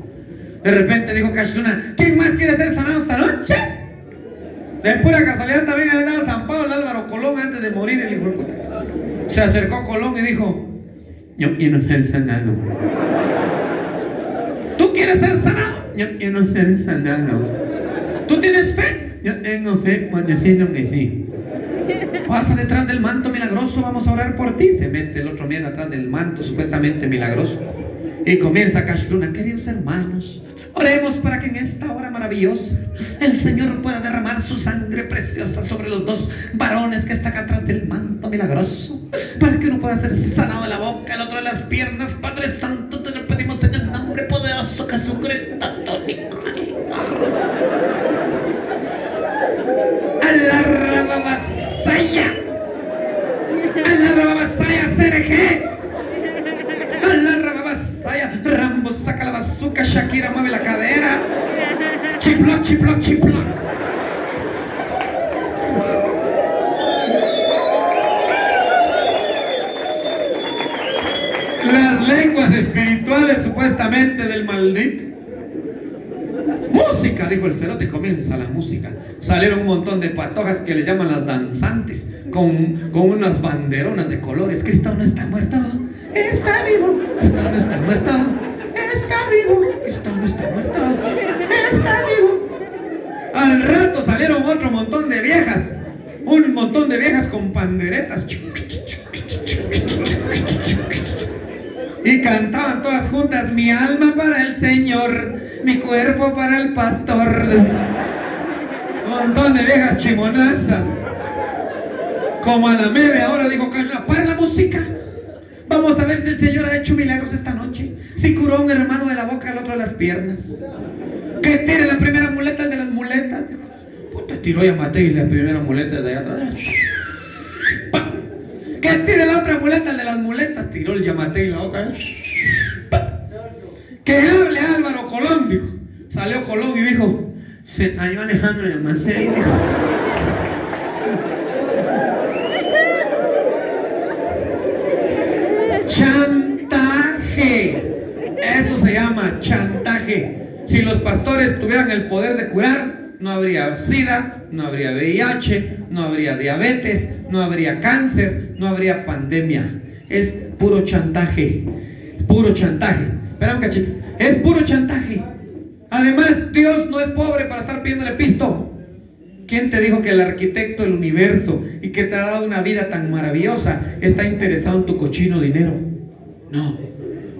De repente dijo Cash Luna, ¿quién más quiere ser sanado esta noche? De pura casualidad también andaba zampado el Álvaro Colón antes de morir el hijo de puta. Se acercó Colón y dijo, yo quiero ser sanado. ¿Tú quieres ser sanado? Yo quiero ser sanado. ¿Tú tienes fe? Yo tengo fe cuando siento que sí. Pasa detrás del manto milagroso, vamos a orar por ti. Se mete el otro mierda atrás del manto supuestamente milagroso y comienza Cash Luna, queridos hermanos, oremos para que en esta hora maravillosa el Señor pueda derramar su sangre preciosa sobre los dos varones que están atrás del manto milagroso, para que uno pueda ser sanado de la boca, el otro de las piernas. Padre Santo, te lo pedimos en el nombre poderoso de Jesucristo tónico. A la rababasaya, a la rababasaya, Sergé. Rambo saca la bazooka, Shakira mueve la cadera. Chiploc, chiploc, chiploc. Las lenguas espirituales supuestamente del maldito. Música, dijo el cerote, comienza la música. Salieron un montón de patojas que le llaman las danzantes, con unas banderonas de colores. Cristo no está muerto, está vivo. Cristo no está muerto, está vivo. Cristo no está muerto, está vivo. Al rato salieron otro montón de viejas, un montón de viejas con panderetas, y cantaban todas juntas, mi alma para el Señor, mi cuerpo para el pastor. Un montón de viejas chimonazas. Como a la media hora dijo Carla, para la música. Vamos a ver si el Señor ha hecho milagros esta noche. Si curó a un hermano de la boca, al otro de las piernas. Que tire la primera muleta, el de las muletas. Puta, tiró Yamatei la primera muleta de allá atrás. ¡Pam! Que tire la otra muleta, el de las muletas. Tiró el Yamatei la otra. ¡Pam! Que hable Álvaro Colón, dijo. Salió Colón y dijo, se halló Alejandro Yamatei, dijo. Chantaje. Eso se llama chantaje. Si los pastores tuvieran el poder de curar, no habría SIDA, no habría VIH, no habría diabetes, no habría cáncer, no habría pandemia. Es puro chantaje. Puro chantaje. Espera un cachito. Es puro chantaje. Además, Dios no es pobre para estar pidiéndole pisto. ¿Quién te dijo que el arquitecto del universo y que te ha dado una vida tan maravillosa está interesado en tu cochino dinero? No.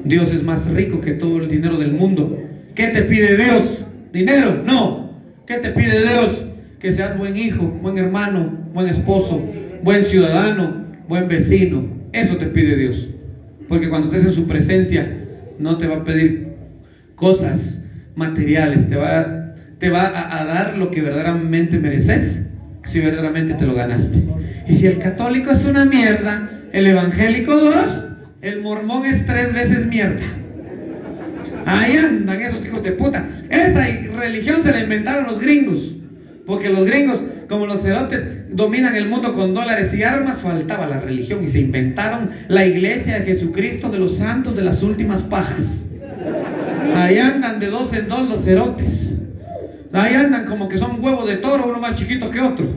Dios es más rico que todo el dinero del mundo. ¿Qué te pide Dios? ¿Dinero? No. ¿Qué te pide Dios? Que seas buen hijo, buen hermano, buen esposo, buen ciudadano, buen vecino. Eso te pide Dios. Porque cuando estés en su presencia, no te va a pedir cosas materiales. Te va a dar lo que verdaderamente mereces, si verdaderamente te lo ganaste. Y si el católico es una mierda, el evangélico 2, El mormón es 3 veces mierda. Ahí andan esos hijos de puta. Esa religión se la inventaron los gringos, porque los gringos, como los cerotes, dominan el mundo con dólares y armas. Faltaba la religión y se inventaron la iglesia de Jesucristo de los santos de las últimas pajas. Ahí andan de 2 en 2 los cerotes. Ahí andan como que son huevos de toro, uno más chiquito que otro.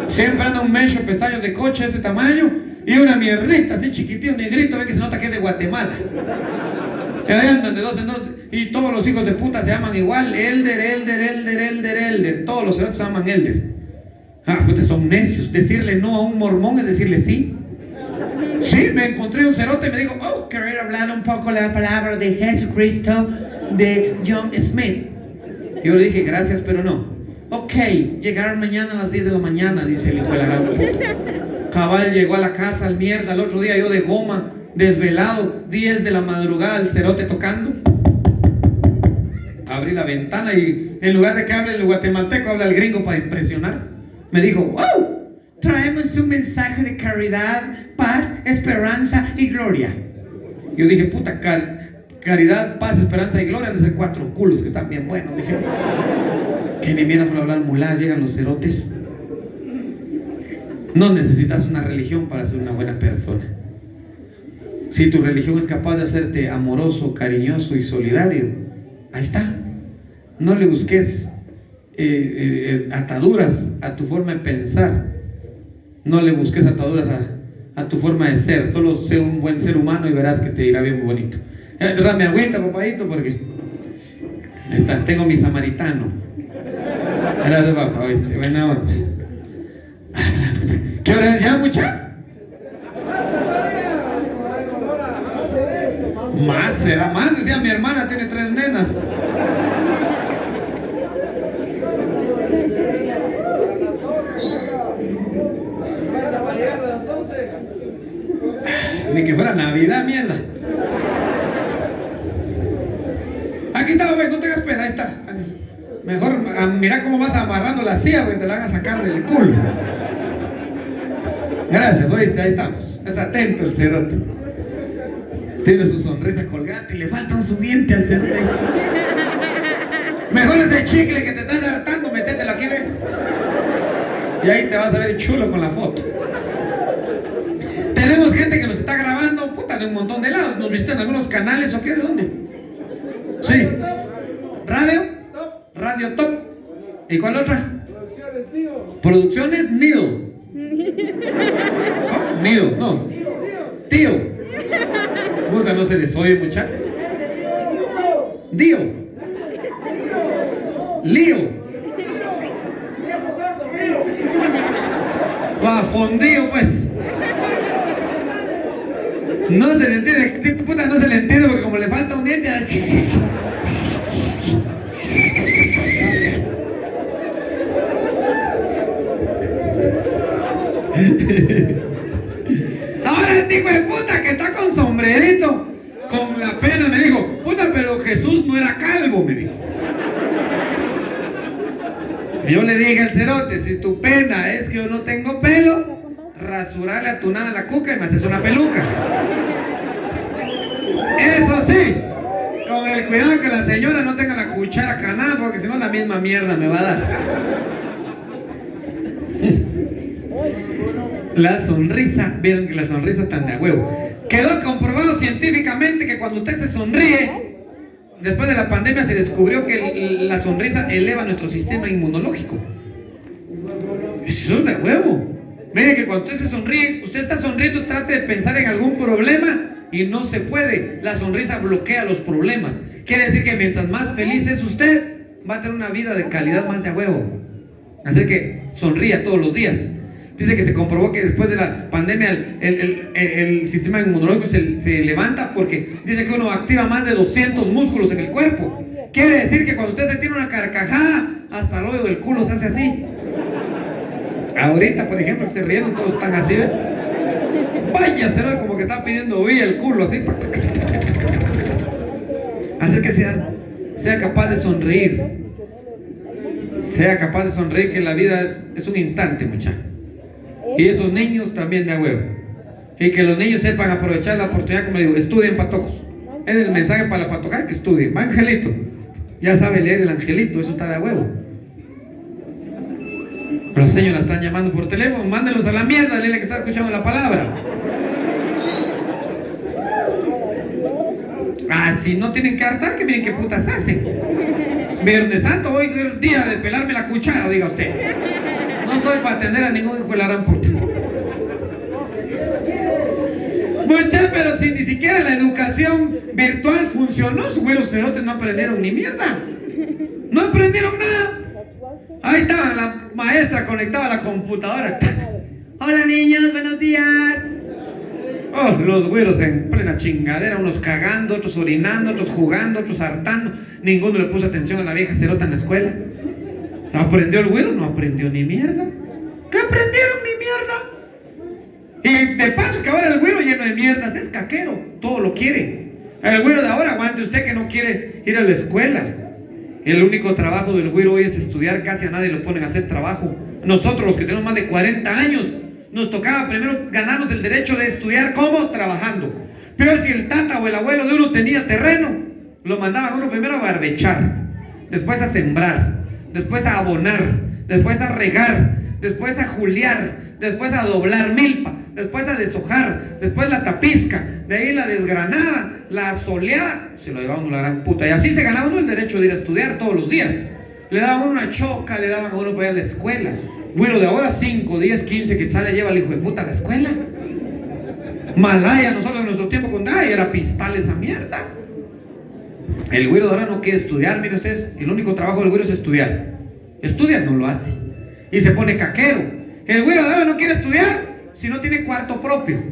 Siempre anda un mencho pestaño de coche de este tamaño y una mierdita así chiquitito, negrito, ve que se nota que es de Guatemala. Y ahí andan de 2 en 2 y todos los hijos de puta se llaman igual, Elder. Todos los cerotes se llaman Elder. Puta, son necios. Decirle no a un mormón es decirle sí. Sí, me encontré un cerote y me dijo, querer hablar un poco la palabra de Jesucristo de John Smith. Yo le dije, gracias, pero no. Ok, llegaron mañana a las 10 de la mañana, dice el hijo de la gran puta. Cabal llegó a la casa al mierda, el otro día yo de goma, desvelado, 10 de la madrugada, el cerote tocando. Abrí la ventana y en lugar de que hable el guatemalteco, habla el gringo para impresionar. Me dijo, traemos un mensaje de caridad, paz, esperanza y gloria. Yo dije, puta, caridad, paz, esperanza y gloria han de ser 4 culos que están bien buenos. Dije, que ni mierda por hablar mulá, llegan los cerotes. No necesitas una religión para ser una buena persona. Si tu religión es capaz de hacerte amoroso, cariñoso y solidario, ahí está. No le busques ataduras a tu forma de pensar. No le busques ataduras a tu forma de ser. Solo sé un buen ser humano y verás que te irá bien bonito. Dame agüita, papadito, porque tengo mi samaritano. Gracias, papá, buena onda. ¿Qué hora es ya, mucha? Más, será más, decía mi hermana, tiene 3 nenas. Ni que fuera Navidad, mierda. Aquí está, güey, no tengas pena, ahí está. Mejor mira cómo vas amarrando la silla, porque te la van a sacar del culo. Gracias, oíste, ahí estamos. Es atento el cerote. Tiene su sonrisa colgante y le falta un su diente al cerote. Mejor es de chicle que te estás hartando, métetelo aquí, ve. Y ahí te vas a ver chulo con la foto. Tenemos gente que nos está grabando, puta, de un montón de lados. Nos visitan algunos canales o qué, ¿de dónde? Sí. Radio Top. ¿Y cuál otra? Producciones Nido. ¿Oh? Nido, no. Tío. Puta, no se les oye, muchacho. Dio. Lío. Va, fondío, pues. No se le entiende, puta, no se le entiende porque como le falta un diente. Ahora el hijo de puta que está con sombrerito, con la pena, me dijo, puta, pero Jesús no era calvo, me dijo. Y yo le dije al cerote, si tu pena es que yo no tengo pelo, rasurarle a tu nana la cuca y me haces una peluca. Eso sí, con el cuidado que la señora no tenga la cuchara canada, porque si no la misma mierda me va a dar. La sonrisa, vieron que las sonrisas están de a huevo. Quedó comprobado científicamente que cuando usted se sonríe, después de la pandemia se descubrió que la sonrisa eleva nuestro sistema inmunológico. Eso es de huevo. Mire que cuando usted se sonríe, usted está sonriendo, trate de pensar en algún problema y no se puede. La sonrisa bloquea los problemas. Quiere decir que mientras más feliz es usted, va a tener una vida de calidad más de a huevo. Así que sonría todos los días. Dice que se comprobó que después de la pandemia el sistema inmunológico se levanta porque dice que uno activa más de 200 músculos en el cuerpo. Quiere decir que cuando usted se tiene una carcajada, hasta el hoyo del culo se hace así. Ahorita, por ejemplo, que se rieron, todos están así, ¿eh? Vaya, será como que está pidiendo huir el culo así. Así que sea capaz de sonreír. Sea capaz de sonreír, que la vida es un instante, muchachos. Y esos niños también de a huevo. Y que los niños sepan aprovechar la oportunidad, como digo, estudien patojos. Es el mensaje para la patojada, que estudien. Va, Angelito, ya sabe leer el Angelito, eso está de huevo. Los señores la están llamando por teléfono, mándenlos a la mierda, dile que está escuchando la palabra. Ah, si no tienen que hartar, que miren qué putas hacen. Viernes Santo, hoy es el día de pelarme la cuchara, diga usted. No estoy para atender a ningún hijo de la gran puta. Mucha, pero si ni siquiera la educación virtual funcionó, sus güeros cerotes no aprendieron ni mierda. No aprendieron nada. Ahí estaba la maestra conectada a la computadora. Hola niños, buenos días. Oh, los güeros en plena chingadera, unos cagando, otros orinando, otros jugando, otros hartando. Ninguno le puso atención a la vieja cerota en la escuela. ¿Aprendió el güero? No aprendió ni mierda. ¿Qué aprendieron ni mierda? Y de paso que ahora el güero lleno de mierdas es caquero, todo lo quiere. El güero de ahora, aguante usted que no quiere ir a la escuela. El único trabajo del güero hoy es estudiar, casi a nadie lo ponen a hacer trabajo. Nosotros los que tenemos más de 40 años, nos tocaba primero ganarnos el derecho de estudiar. ¿Cómo? Trabajando. Peor si el tata o el abuelo de uno tenía terreno, lo mandaban uno primero a barbechar, después a sembrar, después a abonar, después a regar, después a juliar, después a doblar milpa, después a deshojar, después la tapizca, de ahí la desgranada, la soleada, se lo llevaban a la gran puta. Y así se ganaba uno el derecho de ir a estudiar todos los días. Le daban una choca, le daban a uno para ir a la escuela. Bueno, de ahora 5, 10, 15 que sale lleva al hijo de puta a la escuela. Malaya, nosotros en nuestro tiempo con era pistal esa mierda. El güero de ahora no quiere estudiar, miren ustedes, el único trabajo del güero es estudiar. Estudia, no lo hace. Y se pone caquero. El güero de ahora no quiere estudiar si no tiene cuarto propio.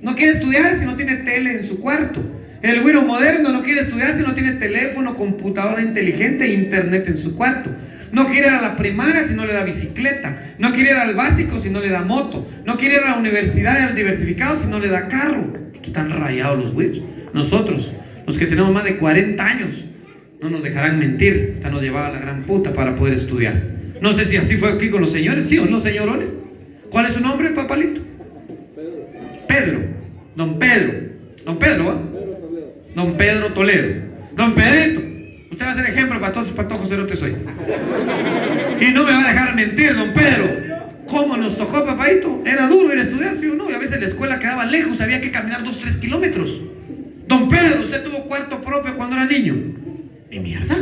No quiere estudiar si no tiene tele en su cuarto. El güero moderno no quiere estudiar si no tiene teléfono, computadora inteligente e internet en su cuarto. No quiere ir a la primaria si no le da bicicleta. No quiere ir al básico si no le da moto. No quiere ir a la universidad y al diversificado si no le da carro. Están rayados los güeyes. Nosotros, los que tenemos más de 40 años, no nos dejarán mentir. Esta nos llevaba a la gran puta para poder estudiar. No sé si así fue aquí con los señores, ¿sí o no, señorones? ¿Cuál es su nombre, papalito? Pedro. Don Pedro. Don Pedro, ¿va? Don Pedro Toledo. Don Pedrito, usted va a ser ejemplo para todos los patojos cerotes hoy. Y no me va a dejar mentir, don Pedro. ¿Cómo nos tocó, papadito? Era duro ir a estudiar, ¿sí o no? Y a veces la escuela quedaba lejos, había que caminar 2-3 kilómetros. Don Pedro, ¿usted tuvo cuarto propio cuando era niño? Ni mierda.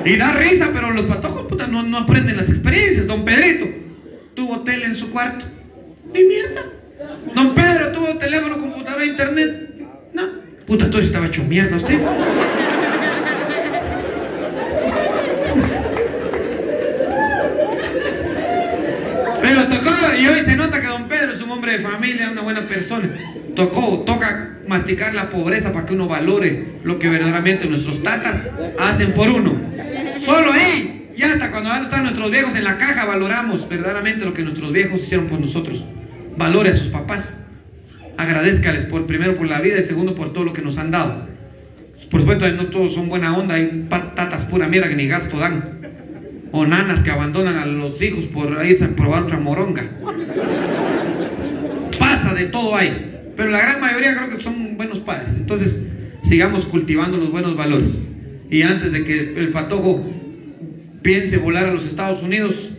Y da risa, pero los patojos, puta, no aprenden las experiencias. Don Pedrito, ¿tuvo tele en su cuarto? Ni mierda. Don Pedro, ¿tuvo teléfono, computadora, internet? No. Puta, entonces estaba hecho mierda usted. Pero tocó, y hoy se nota que don Pedro es un hombre de familia, una buena persona. Toca masticar la pobreza para que uno valore lo que verdaderamente nuestros tatas hacen por uno. Solo ahí, ya hasta cuando ya están nuestros viejos en la caja, valoramos verdaderamente lo que nuestros viejos hicieron por nosotros. Valore a sus papás. Agradézcales primero por la vida y segundo por todo lo que nos han dado. Por supuesto, no todos son buena onda, hay tatas pura mierda que ni gasto dan. O nanas que abandonan a los hijos por irse a probar otra moronga. Pasa, de todo hay. Pero la gran mayoría creo que son buenos padres. Entonces, sigamos cultivando los buenos valores. Y antes de que el patojo piense volar a los Estados Unidos,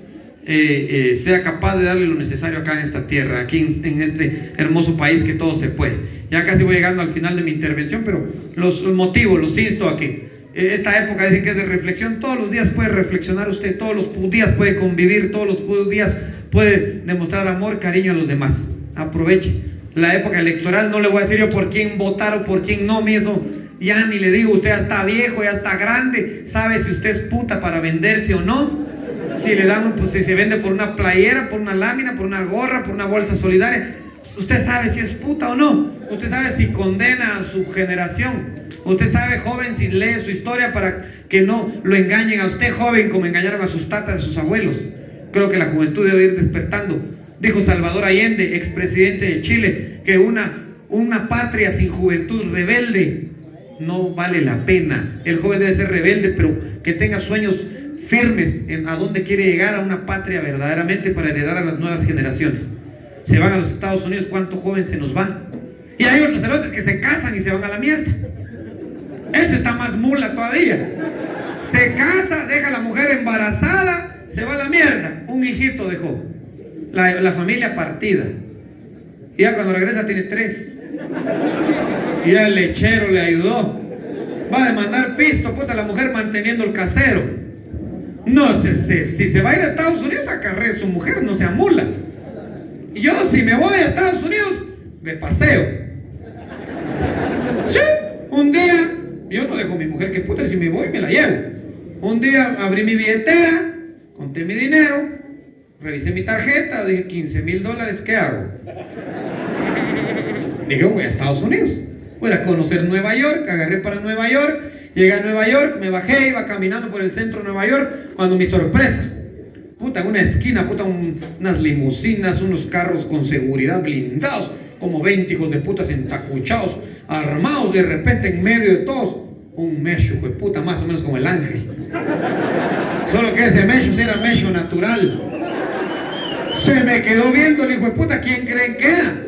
sea capaz de darle lo necesario acá en esta tierra, aquí en este hermoso país, que todo se puede. Ya casi voy llegando al final de mi intervención, pero los motivo, los insto a que esta época dice que es de reflexión. Todos los días puede reflexionar usted, todos los días puede convivir, todos los días puede demostrar amor, cariño a los demás. Aproveche la época electoral. No le voy a decir yo por quién votar o por quién no, eso ya ni le digo. Usted ya está viejo, ya está grande, sabe si usted es puta para venderse o no. Si le dan, pues si se vende por una playera, por una lámina, por una gorra, por una bolsa solidaria, usted sabe si es puta o no. Usted sabe si condena a su generación. Usted sabe, joven, si lee su historia para que no lo engañen a usted, joven, como engañaron a sus tatas, a sus abuelos. Creo que la juventud debe ir despertando. Dijo Salvador Allende, expresidente de Chile, que una patria sin juventud rebelde no vale la pena. El joven debe ser rebelde, pero que tenga sueños firmes en a dónde quiere llegar, a una patria verdaderamente para heredar a las nuevas generaciones. Se van a los Estados Unidos, ¿cuánto joven se nos va? Y hay otros cerotes que se casan y se van a la mierda. Ese está más mula todavía. Se casa, deja a la mujer embarazada, se va a la mierda. Un hijito dejó. La familia partida. Y ya cuando regresa tiene 3. Y ya el lechero le ayudó. Va a demandar pisto, puta, la mujer manteniendo el casero. No, si se va a ir a Estados Unidos, acarree su mujer, no sea mula. Y yo, si me voy a Estados Unidos, de paseo. Sí, un día, yo no dejo a mi mujer, que puta, si me voy, me la llevo. Un día abrí mi billetera, conté mi dinero, revisé mi tarjeta, dije, $15,000, ¿qué hago? Dije, voy a Estados Unidos. Voy a conocer Nueva York, agarré para Nueva York, llegué a Nueva York, me bajé, iba caminando por el centro de Nueva York, cuando mi sorpresa, puta, en una esquina, puta, unas limusinas, unos carros con seguridad blindados, como 20 hijos de putas entacuchados, armados, de repente en medio de todos, un mecho, pues puta, más o menos como el ángel. Solo que ese mecho sí era mecho natural. Se me quedó viendo el hijo de puta, ¿quién creen que era?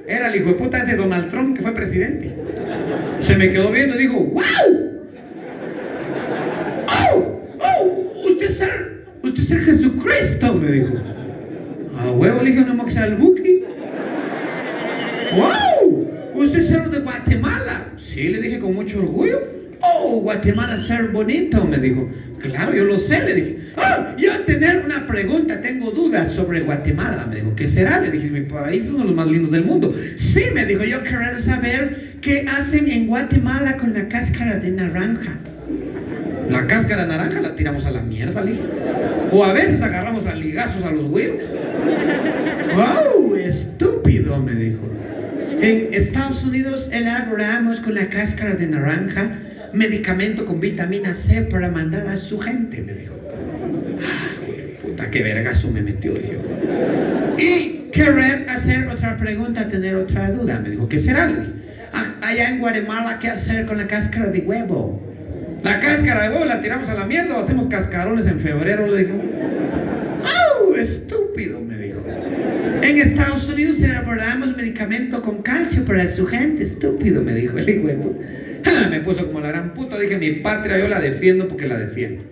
Era el hijo de puta ese Donald Trump que fue presidente. Se me quedó viendo y dijo, ¡wow! ¡Oh! Usted ser Jesucristo, me dijo. A huevo, le dije, no me al buki. ¡Wow! ¿Usted ser de Guatemala? Sí, le dije con mucho orgullo. Oh, Guatemala ser bonito, me dijo. Claro, yo lo sé, le dije. Yo tener una pregunta, tengo dudas sobre Guatemala, me dijo. ¿Qué será? Le dije, mi país es uno de los más lindos del mundo. Sí, me dijo, yo quiero saber qué hacen en Guatemala con la cáscara de naranja. La cáscara de naranja la tiramos a la mierda, le dije. O a veces agarramos a ligazos a los güeros. ¡Wow! Estúpido, me dijo. En Estados Unidos elaboramos con la cáscara de naranja medicamento con vitamina C para mandar a su gente, me dijo. Puta, qué vergazo me metió, dije. Y querer hacer otra pregunta, tener otra duda, me dijo. ¿Qué será? Le dije. Allá en Guatemala, ¿qué hacer con la cáscara de huevo? La cáscara de huevo la tiramos a la mierda o hacemos cascarones en febrero, le dijo. ¡Oh, estúpido! Me dijo. En Estados Unidos elaboramos medicamento con calcio para su gente, estúpido, me dijo el hijo de puta. Me puso como la gran puta. Dije, mi patria yo la defiendo porque la defiendo.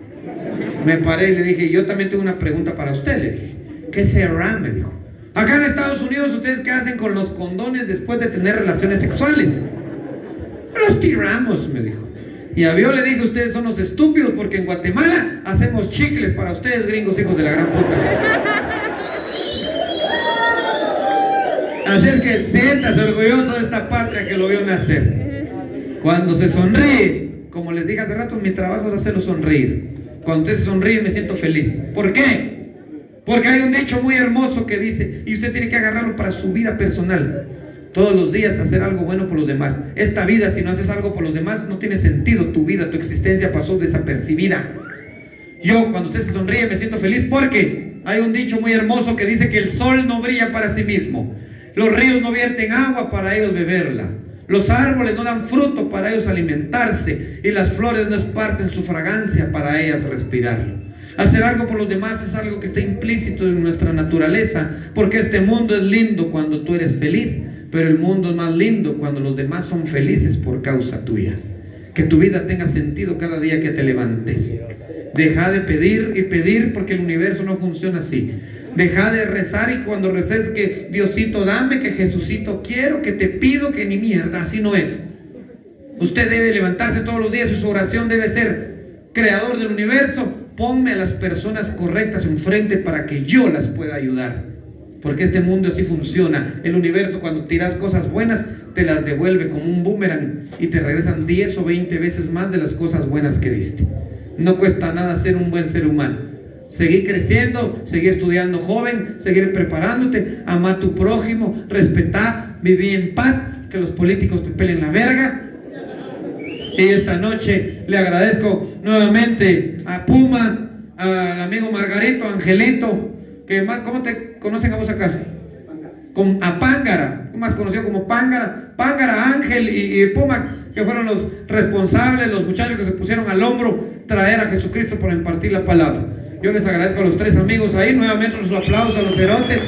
Me paré y le dije, yo también tengo una pregunta para usted, le dije. ¿Qué será? Me dijo. Acá en Estados Unidos, ¿ustedes qué hacen con los condones después de tener relaciones sexuales? Los tiramos, me dijo. Y a yo le dije, ustedes son los estúpidos porque en Guatemala hacemos chicles para ustedes, gringos, hijos de la gran puta. Así es que siéntase orgulloso de esta patria que lo vio nacer. Cuando se sonríe, como les dije hace rato, mi trabajo es hacerlo sonreír. Cuando usted se sonríe me siento feliz. ¿Por qué? Porque hay un dicho muy hermoso que dice, y usted tiene que agarrarlo para su vida personal. Todos los días hacer algo bueno por los demás. Esta vida, si no haces algo por los demás, no tiene sentido. Tu vida, tu existencia pasó desapercibida. Yo, cuando usted se sonríe, me siento feliz porque hay un dicho muy hermoso que dice que el sol no brilla para sí mismo. Los ríos no vierten agua para ellos beberla. Los árboles no dan fruto para ellos alimentarse, y las flores no esparcen su fragancia para ellas respirarlo. Hacer algo por los demás es algo que está implícito en nuestra naturaleza, porque este mundo es lindo cuando tú eres feliz, pero el mundo es más lindo cuando los demás son felices por causa tuya. Que tu vida tenga sentido cada día que te levantes. Deja de pedir y pedir, porque el universo no funciona así. Deja de rezar y cuando reces que Diosito dame, que Jesucito quiero, que te pido, que ni mierda, así no es. Usted debe levantarse todos los días y su oración debe ser: Creador del universo, ponme a las personas correctas enfrente para que yo las pueda ayudar. Porque este mundo así funciona. El universo, cuando tiras cosas buenas, te las devuelve como un boomerang y te regresan 10 o 20 veces más de las cosas buenas que diste. No cuesta nada ser un buen ser humano. Seguir creciendo, seguir estudiando joven, seguir preparándote, amar a tu prójimo, respetar, vivir en paz, que los políticos te pelen la verga. Y esta noche le agradezco nuevamente a Puma, al amigo Margarito, Angelito, que más, ¿cómo te conocen a vos acá? A Pángara, más conocido como Pángara, Ángel y Puma, que fueron los responsables, los muchachos que se pusieron al hombro traer a Jesucristo por impartir la palabra. Yo les agradezco a los tres amigos ahí, nuevamente sus aplausos a los cerotes.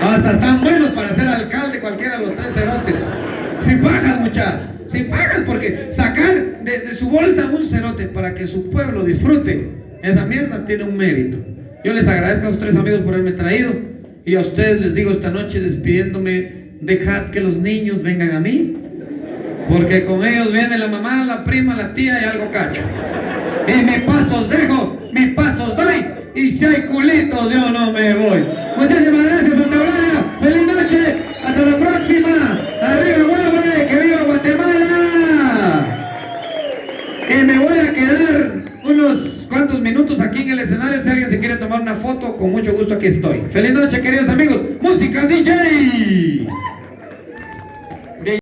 Hasta están buenos para ser alcalde cualquiera de los tres cerotes. Si pagas, mucha, si pagas, porque sacar de su bolsa un cerote para que su pueblo disfrute, esa mierda tiene un mérito. Yo les agradezco a esos tres amigos por haberme traído. Y a ustedes les digo esta noche despidiéndome, dejad que los niños vengan a mí, porque con ellos viene la mamá, la prima, la tía y algo cacho. Y mis pasos dejo, mis pasos doy, y si hay culitos yo no me voy. Muchísimas gracias, Santa Eulalia. Feliz noche, hasta la próxima. Arriba Huehue, que viva Guatemala. Y me voy a quedar unos cuantos minutos aquí en el escenario. Si alguien se quiere tomar una foto, con mucho gusto aquí estoy. Feliz noche, queridos amigos. Música DJ.